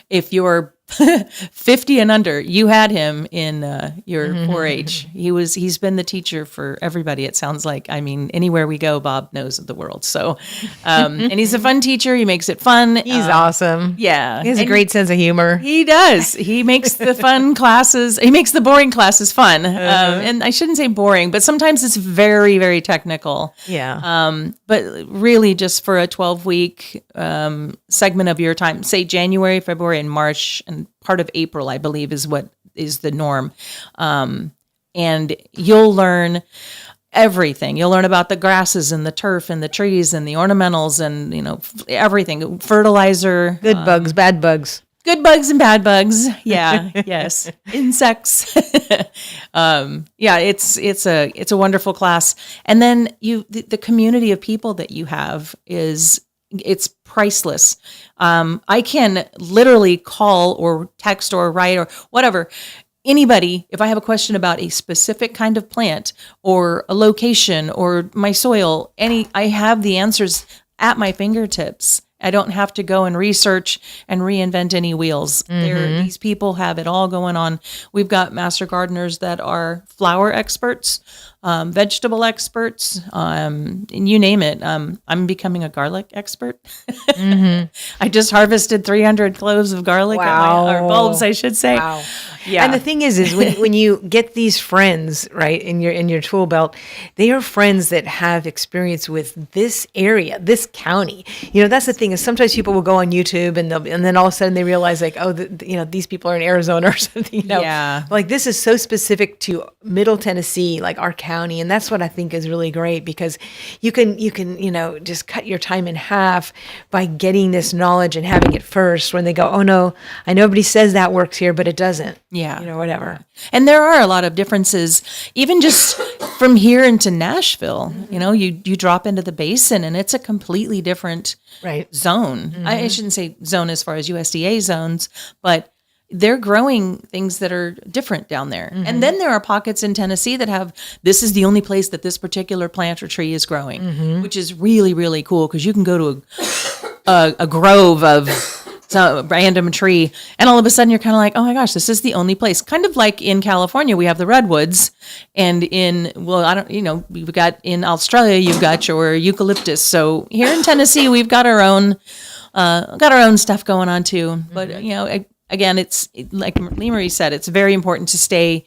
if you're 50 and under, you had him in your 4-H. He's been the teacher for everybody. It sounds like, I mean, anywhere we go, Bob knows the world. So, and he's a fun teacher. He makes it fun. He's awesome. Yeah. He has a great sense of humor. He does. He makes the fun classes. He makes the boring classes fun. And I shouldn't say boring, but sometimes it's very, very technical. Yeah. But really just for a 12-week segment of your time, say January, February, and March, and part of April, I believe, is what is the norm. and you'll learn everything. You'll learn about the grasses and the turf and the trees and the ornamentals and, everything. Fertilizer. Good bugs, bad bugs. Good bugs and bad bugs. Yeah. Yes. Insects. It's a wonderful class. And then the community of people that you have it's priceless. I can literally call or text or write or whatever. Anybody, if I have a question about a specific kind of plant or a location or my soil, I have the answers at my fingertips. I don't have to go and research and reinvent any wheels. These people have it all going on. We've got master gardeners that are flower experts, vegetable experts, and you name it. I'm becoming a garlic expert. I just harvested 300 cloves of garlic, or bulbs, I should say. Wow. Yeah. And the thing is when you get these friends, right, in your tool belt, they are friends that have experience with this area, this county. That's the thing is sometimes people will go on YouTube and then all of a sudden they realize like, these people are in Arizona or something. Yeah. Like this is so specific to Middle Tennessee, like our county, and that's what I think is really great because you can just cut your time in half by getting this knowledge and having it first. When they go, oh no, I know everybody says that works here, but it doesn't. Yeah. Whatever. And there are a lot of differences, even just from here into Nashville. You drop into the basin and it's a completely different zone. I shouldn't say zone as far as USDA zones, but they're growing things that are different down there. And then there are pockets in Tennessee that have, this is the only place that this particular plant or tree is growing, which is really, really cool because you can go to a grove of some random tree and all of a sudden you're kind of like, oh my gosh, this is the only place. Kind of like in California, we have the redwoods, and we've got in Australia, you've got your eucalyptus. So here in Tennessee, we've got our own stuff going on too. But again, it's like Lee Marie said, it's very important to stay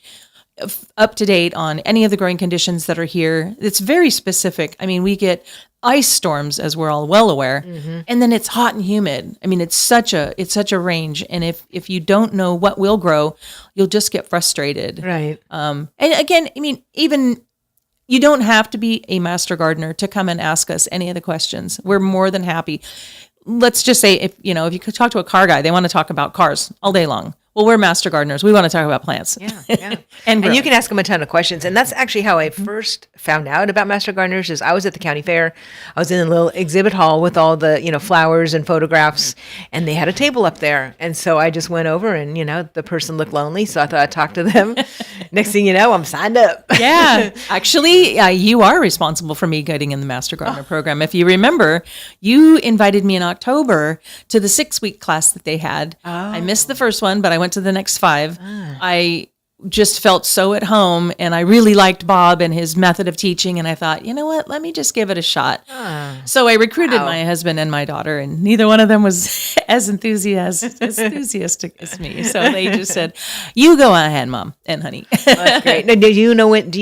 up to date on any of the growing conditions that are here. It's very specific. I mean, we get ice storms, as we're all well aware, and then it's hot and humid. I mean, it's such a range. And if you don't know what will grow, you'll just get frustrated. Right. And again, I mean, even you don't have to be a master gardener to come and ask us any of the questions. We're more than happy. Let's just say if you could talk to a car guy, they want to talk about cars all day long. Well, we're master gardeners. We want to talk about plants. Yeah. and you can ask them a ton of questions. And that's actually how I first found out about master gardeners is I was at the county fair. I was in a little exhibit hall with all the, flowers and photographs, and they had a table up there. And so I just went over and, the person looked lonely. So I thought I'd talk to them. Next thing you know, I'm signed up. Yeah. Actually, you are responsible for me getting in the master gardener program. If you remember, you invited me in October to the 6-week class that they had. Oh. I missed the first one, but I went to the next 5. I just felt so at home, and I really liked Bob and his method of teaching, and I thought, you know what, let me just give it a shot. So I recruited my husband and my daughter, and neither one of them was as enthusiastic as me. So they just said, you go ahead, Mom and honey. That's great. Now, do you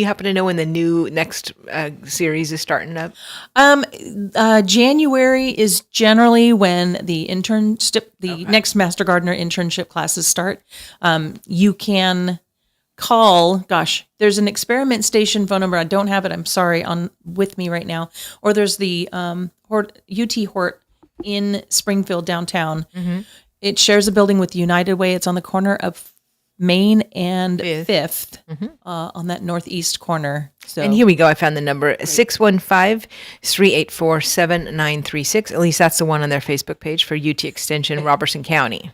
happen to know when the new next series is starting up? January is generally when the next Master Gardener internship classes start. You can call, there's an Experiment Station phone number. I don't have it, I'm sorry, with me right now. Or there's the UT Hort in Springfield downtown. It shares a building with United Way. It's on the corner of Main and 5th on that northeast corner. So. And here we go. I found the number, 615-384-7936. At least that's the one on their Facebook page for UT Extension, Robertson County.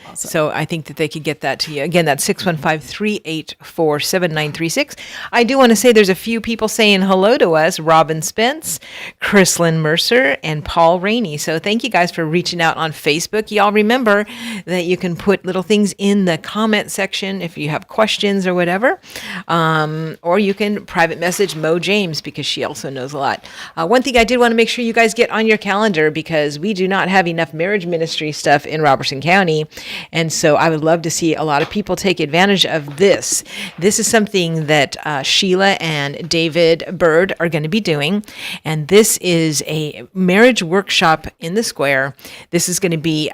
Awesome. So I think that they could get that to you. Again, that's 615-384-7936. I do want to say there's a few people saying hello to us. Robin Spence, Chrislyn Mercer, and Paul Rainey. So thank you guys for reaching out on Facebook. Y'all remember that you can put little things in the comment section if you have questions or whatever. Or you can private message Mo James because she also knows a lot. One thing I did want to make sure you guys get on your calendar because we do not have enough marriage ministry stuff in Robertson County. And so I would love to see a lot of people take advantage of this. This is something that Sheila and David Bird are going to be doing. And this is a marriage workshop in the square. This is going to be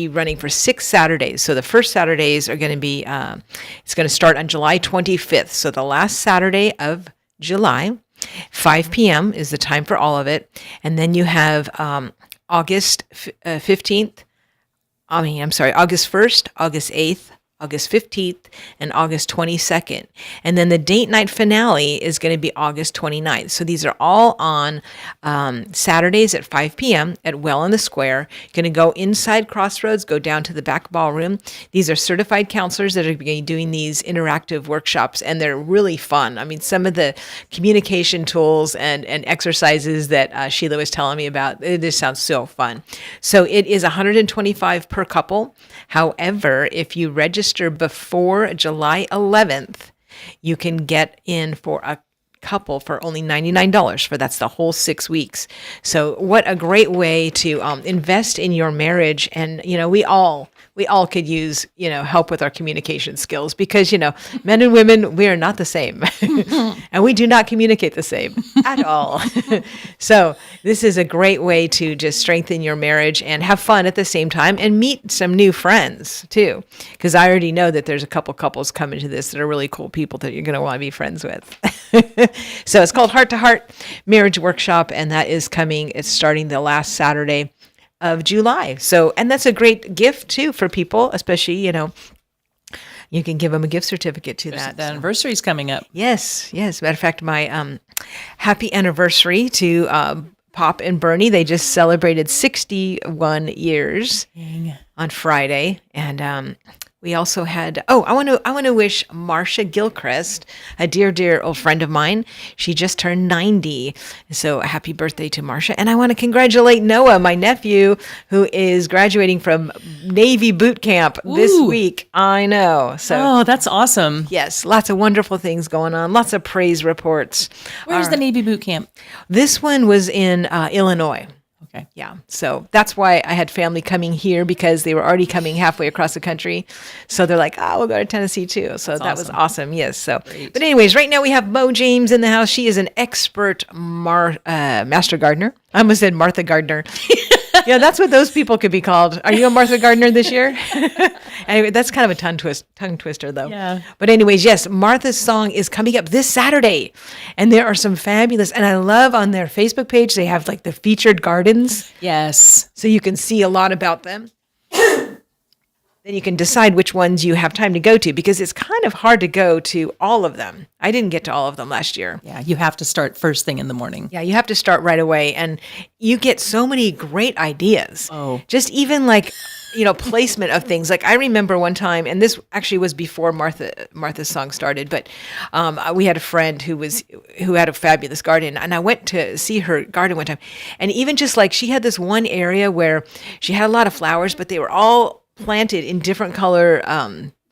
running for 6 Saturdays. So the first Saturdays are going to be, it's going to start on July 25th. So the last Saturday of July, 5 p.m. is the time for all of it. And then you have August 1st, August 8th, August 15th, and August 22nd. And then the date night finale is going to be August 29th. So these are all on Saturdays at 5 p.m. at Well in the Square. Going to go inside Crossroads, go down to the back ballroom. These are certified counselors that are going to be doing these interactive workshops, and they're really fun. I mean, some of the communication tools and exercises that Sheila was telling me about, it just sounds so fun. So it is $125 per couple. However, if you register before July 11th, you can get in for a couple for only $99 for that's the whole 6 weeks. So what a great way to invest in your marriage. And, we all could use, help with our communication skills because, men and women, we are not the same and we do not communicate the same at all. So this is a great way to just strengthen your marriage and have fun at the same time and meet some new friends too. Because I already know that there's a couple couples coming to this that are really cool people that you're going to want to be friends with. So it's called Heart to Heart Marriage Workshop. And that is coming. It's starting the last Saturday of July. So, and that's a great gift too for people, especially, you can give them a gift certificate to that. The anniversary's coming up. Yes. Matter of fact, my happy anniversary to Pop and Bernie. They just celebrated 61 years on Friday. And we also had, I want to wish Marcia Gilchrist, a dear old friend of mine. She just turned 90. So a happy birthday to Marcia. And I want to congratulate Noah, my nephew, who is graduating from Navy boot camp this week. I know. So that's awesome. yes, lots of wonderful things going on. Lots of praise reports. Where's the Navy boot camp? This one was in Illinois. Okay. Yeah. So that's why I had family coming here because they were already coming halfway across the country. So they're like, we'll go to Tennessee too. So that was awesome. Yes. So, but anyways, right now we have Mo James in the house. She is an expert master gardener. I almost said Martha Gardner. Yeah, that's what those people could be called. Are you a Martha Gardner this year? Anyway, that's kind of a tongue twister, though. Yeah. But anyways, yes, Martha's song is coming up this Saturday. And there are some fabulous, and I love on their Facebook page, they have like the featured gardens. Yes. So you can see a lot about them. Then you can decide which ones you have time to go to because it's kind of hard to go to all of them. I didn't get to all of them last year. Yeah, you have to start first thing in the morning. Yeah, you have to start right away. And you get so many great ideas. Oh. Just even like, placement of things. Like I remember one time, and this actually was before Martha's song started, but we had a friend who had a fabulous garden. And I went to see her garden one time. And even just like she had this one area where she had a lot of flowers, but they were all planted in different color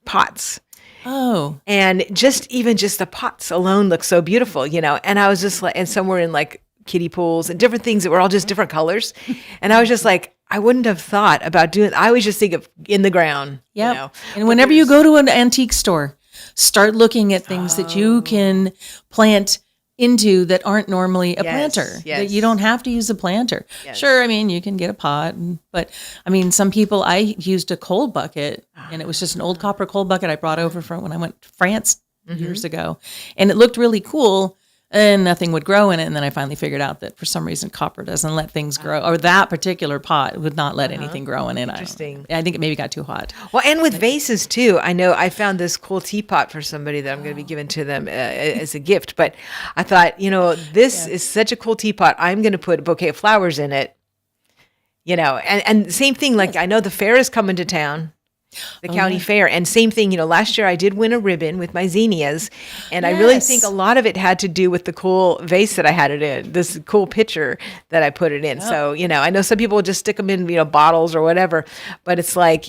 pots. Oh. And just the pots alone look so beautiful, and I was just like, and somewhere in like kiddie pools and different things that were all just different colors. And I was just like, I wouldn't have thought about doing, I always just think of in the ground. Yeah. And whenever you go to an antique store, start looking at things that you can plant into that aren't normally a planter. Yes. That you don't have to use a planter. Yes. Sure, you can get a pot, but some people, I used a coal bucket, and it was just an old copper coal bucket I brought over from when I went to France years ago, and it looked really cool, and nothing would grow in it. And then I finally figured out that for some reason copper doesn't let things grow, or that particular pot would not let anything grow in it. Interesting. I think it maybe got too hot. Well, and with vases too. I know I found this cool teapot for somebody that I'm going to be giving to them as a gift. But I thought, this is such a cool teapot. I'm going to put a bouquet of flowers in it. And same thing. Like I know the fair is coming to town. The county fair. And same thing, last year I did win a ribbon with my zinnias. And I really think a lot of it had to do with the cool vase that I had it in, this cool pitcher that I put it in. So, I know some people would just stick them in, bottles or whatever. But it's like,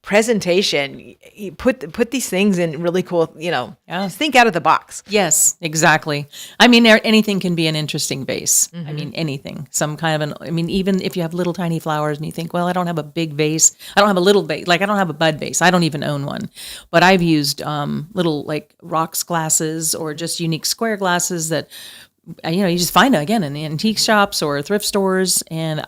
presentation. You put these things in really cool, just think out of the box. Yes, exactly. I mean, anything can be an interesting vase. I mean, anything. Some kind of even if you have little tiny flowers and you think, well, I don't have a big vase. I don't have a little vase. Like, I don't have a bud vase. I don't even own one. But I've used little, like, rocks glasses or just unique square glasses that, you just find them, again, in the antique shops or thrift stores. And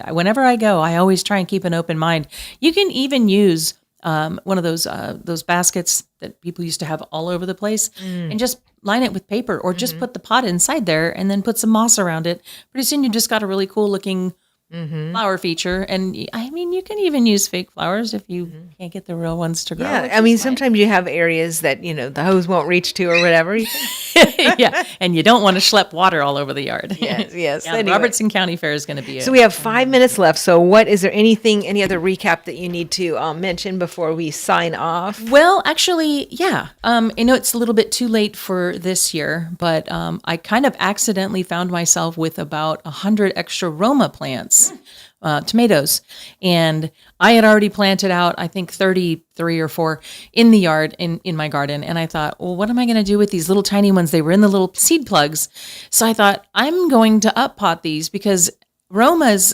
whenever I go, I always try and keep an open mind. You can even use one of those baskets that people used to have all over the place and just line it with paper, or just put the pot inside there and then put some moss around it. Pretty soon you just got a really cool looking flower feature. And I mean, you can even use fake flowers if you can't get the real ones to grow. Yeah, I mean, sometimes you have areas that, the hose won't reach to or whatever. Yeah, and you don't want to schlep water all over the yard. Yes. Yeah, Anyway. Robertson County Fair is going to be So we have 5 minutes left. So is there any other recap that you need to mention before we sign off? Well, actually, yeah. I know it's a little bit too late for this year, but I kind of accidentally found myself with about 100 extra Roma plants, tomatoes. And I had already planted out, I think, 33 or 4 in the yard, in my garden. And I thought, well, what am I going to do with these little tiny ones? They were in the little seed plugs. So I thought, I'm going to up pot these, because Romas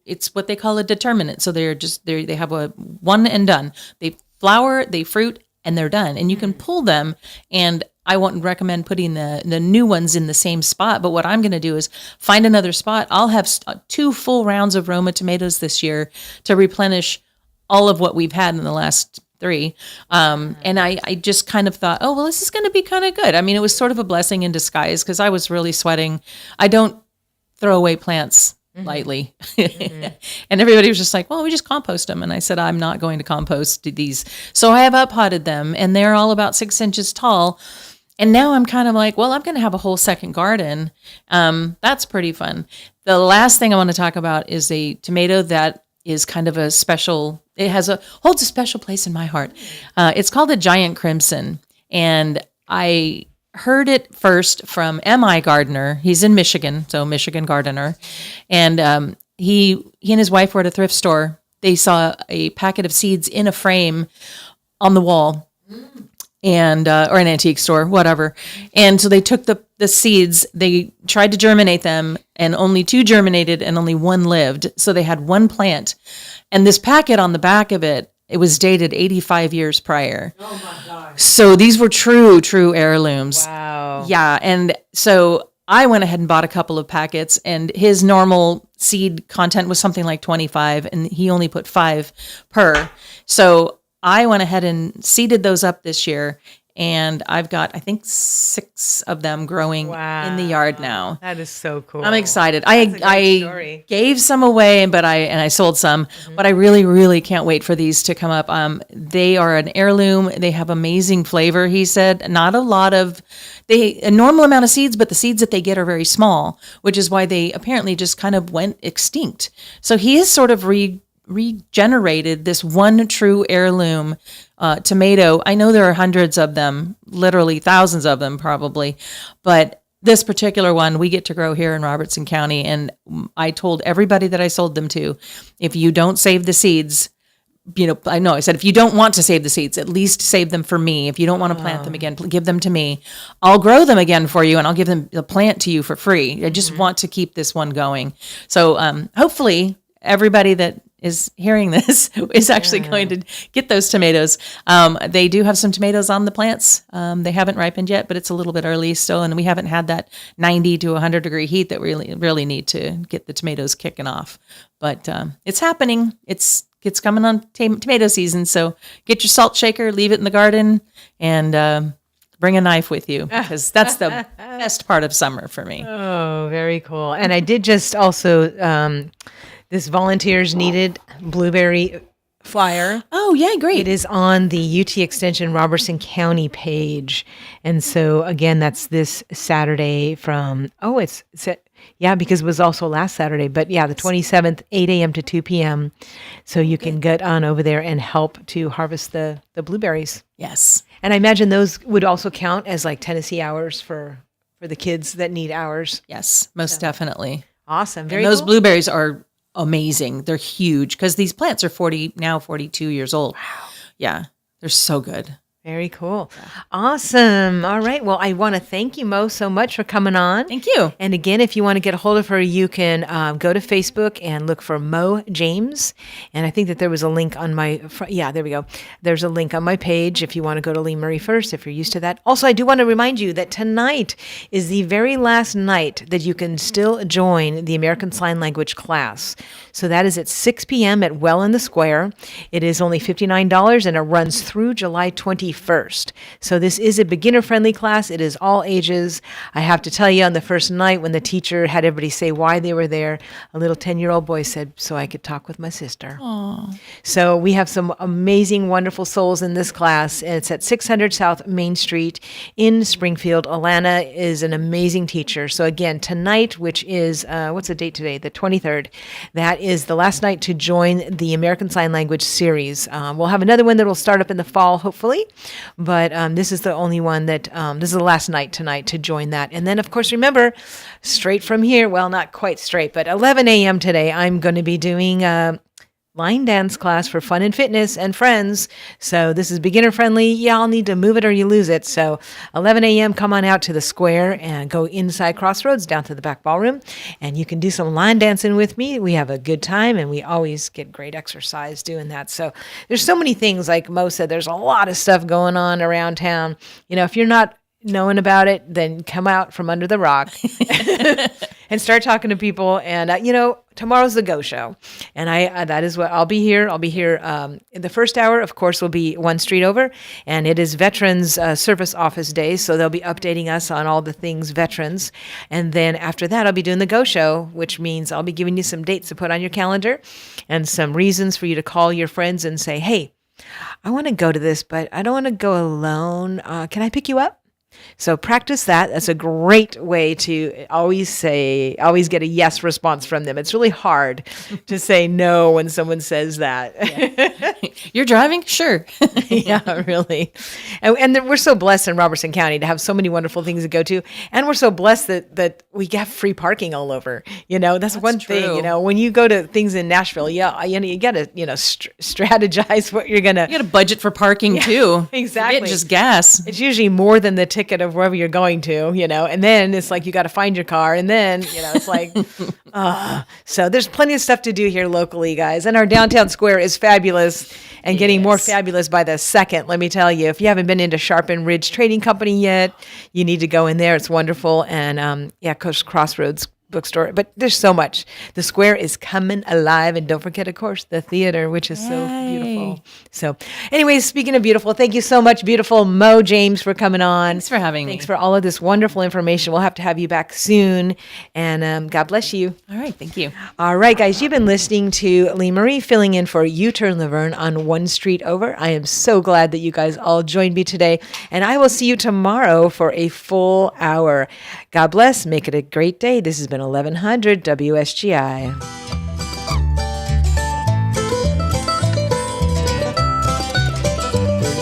it's what they call a determinate. So they have a one and done. They flower, they fruit, and they're done. And you can pull them, and I wouldn't recommend putting the new ones in the same spot. But what I'm going to do is find another spot. I'll have 2 full rounds of Roma tomatoes this year to replenish all of what we've had in the last 3. And I just kind of thought, oh, well, this is going to be kind of good. I mean, it was sort of a blessing in disguise, because I was really sweating. I don't throw away plants lightly. And everybody was just like, well, we just compost them. And I said, I'm not going to compost these. So I have up-potted them, and they're all about 6 inches tall. And now I'm kind of like, well, I'm going to have a whole second garden. That's pretty fun. The last thing I want to talk about is a tomato that is kind of holds a special place in my heart. It's called a giant crimson. And I heard it first from M.I. Gardner. He's in Michigan, so Michigan gardener. And he and his wife were at a thrift store. They saw a packet of seeds in a frame on the wall, and or an antique store, whatever. And so they took the seeds, they tried to germinate them, and only 2 germinated and only 1 lived. So they had 1 plant. And this packet on the back of it was dated 85 years prior. Oh my gosh. So these were true heirlooms. Wow. Yeah. And so I went ahead and bought a couple of packets, and his normal seed content was something like 25, and he only put 5 per. So I went ahead and seeded those up this year, and I've got, I think, 6 of them growing in the yard now. That is so cool. I'm excited. That's a great I story. gave some away, but I sold some. But I really, really can't wait for these to come up. They are an heirloom. They have amazing flavor. He said not a lot of a normal amount of seeds, but the seeds that they get are very small, which is why they apparently just kind of went extinct. So he has sort of regenerated this one true heirloom tomato. I know there are hundreds of them, literally thousands of them probably, but this particular one we get to grow here in Robertson County. And I told everybody that I sold them to, if you don't save the seeds, I said, if you don't want to save the seeds, at least save them for me. If you don't want to plant them again, give them to me. I'll grow them again for you, and I'll give them a plant to you for free. I just want to keep this one going. So hopefully everybody that is hearing this is actually going to get those tomatoes. They do have some tomatoes on the plants. They haven't ripened yet, but it's a little bit early still, and we haven't had that 90 to 100 degree heat that we really need to get the tomatoes kicking off. But it's happening. It's coming on tomato season, so get your salt shaker, leave it in the garden, and bring a knife with you, because that's the best part of summer for me. Oh, very cool. And I did just also this volunteers needed blueberry flyer. Oh, yeah, great. It is on the UT Extension Robertson County page. And so again, that's this Saturday from, because it was also last Saturday, but yeah, the 27th, 8 a.m. to 2 p.m. So you can get on over there and help to harvest the blueberries. Yes. And I imagine those would also count as like Tennessee hours for the kids that need hours. Yes, most definitely. Awesome. And those blueberries are amazing. They're huge because these plants are 42 years old. Wow. Yeah. They're so good. Very cool. Awesome. All right. Well, I want to thank you, Mo, so much for coming on. Thank you. And again, if you want to get a hold of her, you can go to Facebook and look for Mo James. And I think that there was a link on my, there we go. There's a link on my page if you want to go to Lee Murray first, if you're used to that. Also, I do want to remind you that tonight is the very last night that you can still join the American Sign Language class. So that is at 6 p.m. at Well in the Square. It is only $59 and it runs through July 21st. So this is a beginner-friendly class. It is all ages. I have to tell you, on the first night when the teacher had everybody say why they were there, a little 10-year-old boy said, so I could talk with my sister. Aww. So we have some amazing, wonderful souls in this class. It's at 600 South Main Street in Springfield. Alana is an amazing teacher. So again, tonight, which is, what's the date today? The 23rd. That is the last night to join the American Sign Language series. We'll have another one that will start up in the fall, hopefully. But this is the only one that, this is the last night tonight to join that. And then, of course, remember, straight from here, well, not quite straight, but 11 a.m. today, I'm going to be doing line dance class for fun and fitness and friends. So this is beginner friendly. Y'all need to move it or you lose it. So 11 a.m., come on out to the square and go inside Crossroads down to the back ballroom. And you can do some line dancing with me. We have a good time and we always get great exercise doing that. So there's so many things, like Mo said, there's a lot of stuff going on around town. You know, if you're not knowing about it, then come out from under the rock and start talking to people. And, tomorrow's the Go Show. And that is what I'll be here. I'll be here in the first hour, of course, will be one street over. And it is Veterans Service Office Day. So they'll be updating us on all the things veterans. And then after that, I'll be doing the Go Show, which means I'll be giving you some dates to put on your calendar and some reasons for you to call your friends and say, hey, I want to go to this, but I don't want to go alone. Can I pick you up? So practice that. That's a great way to always get a yes response from them. It's really hard to say no when someone says that. Yeah. You're driving? Sure. Yeah, really. And we're so blessed in Robertson County to have so many wonderful things to go to. And we're so blessed that we have free parking all over. That's one true. thing, when you go to things in Nashville, you got to, strategize what you're going to. You got to budget for parking too. Exactly. Forget just gas. It's usually more than the ticket of wherever you're going to, and then it's like you got to find your car, and then it's like so there's plenty of stuff to do here locally, guys, and our downtown square is fabulous and getting more fabulous by the second. Let me tell you, if you haven't been into Sharpen Ridge Trading Company yet, you need to go in there. It's wonderful. And Crossroads bookstore, but there's so much. The square is coming alive, and don't forget, of course, the theater, which is so beautiful. So anyways, speaking of beautiful, thank you so much, beautiful Mo James, for coming on. Thanks for having me. Thanks for all of this wonderful information. We'll have to have you back soon, and God bless you. All right, thank you. All right, guys, you've been listening to Lee Marie filling in for U-Turn Laverne on One Street Over. I am so glad that you guys all joined me today, and I will see you tomorrow for a full hour. God bless. Make it a great day. This has been 1100 WSGI.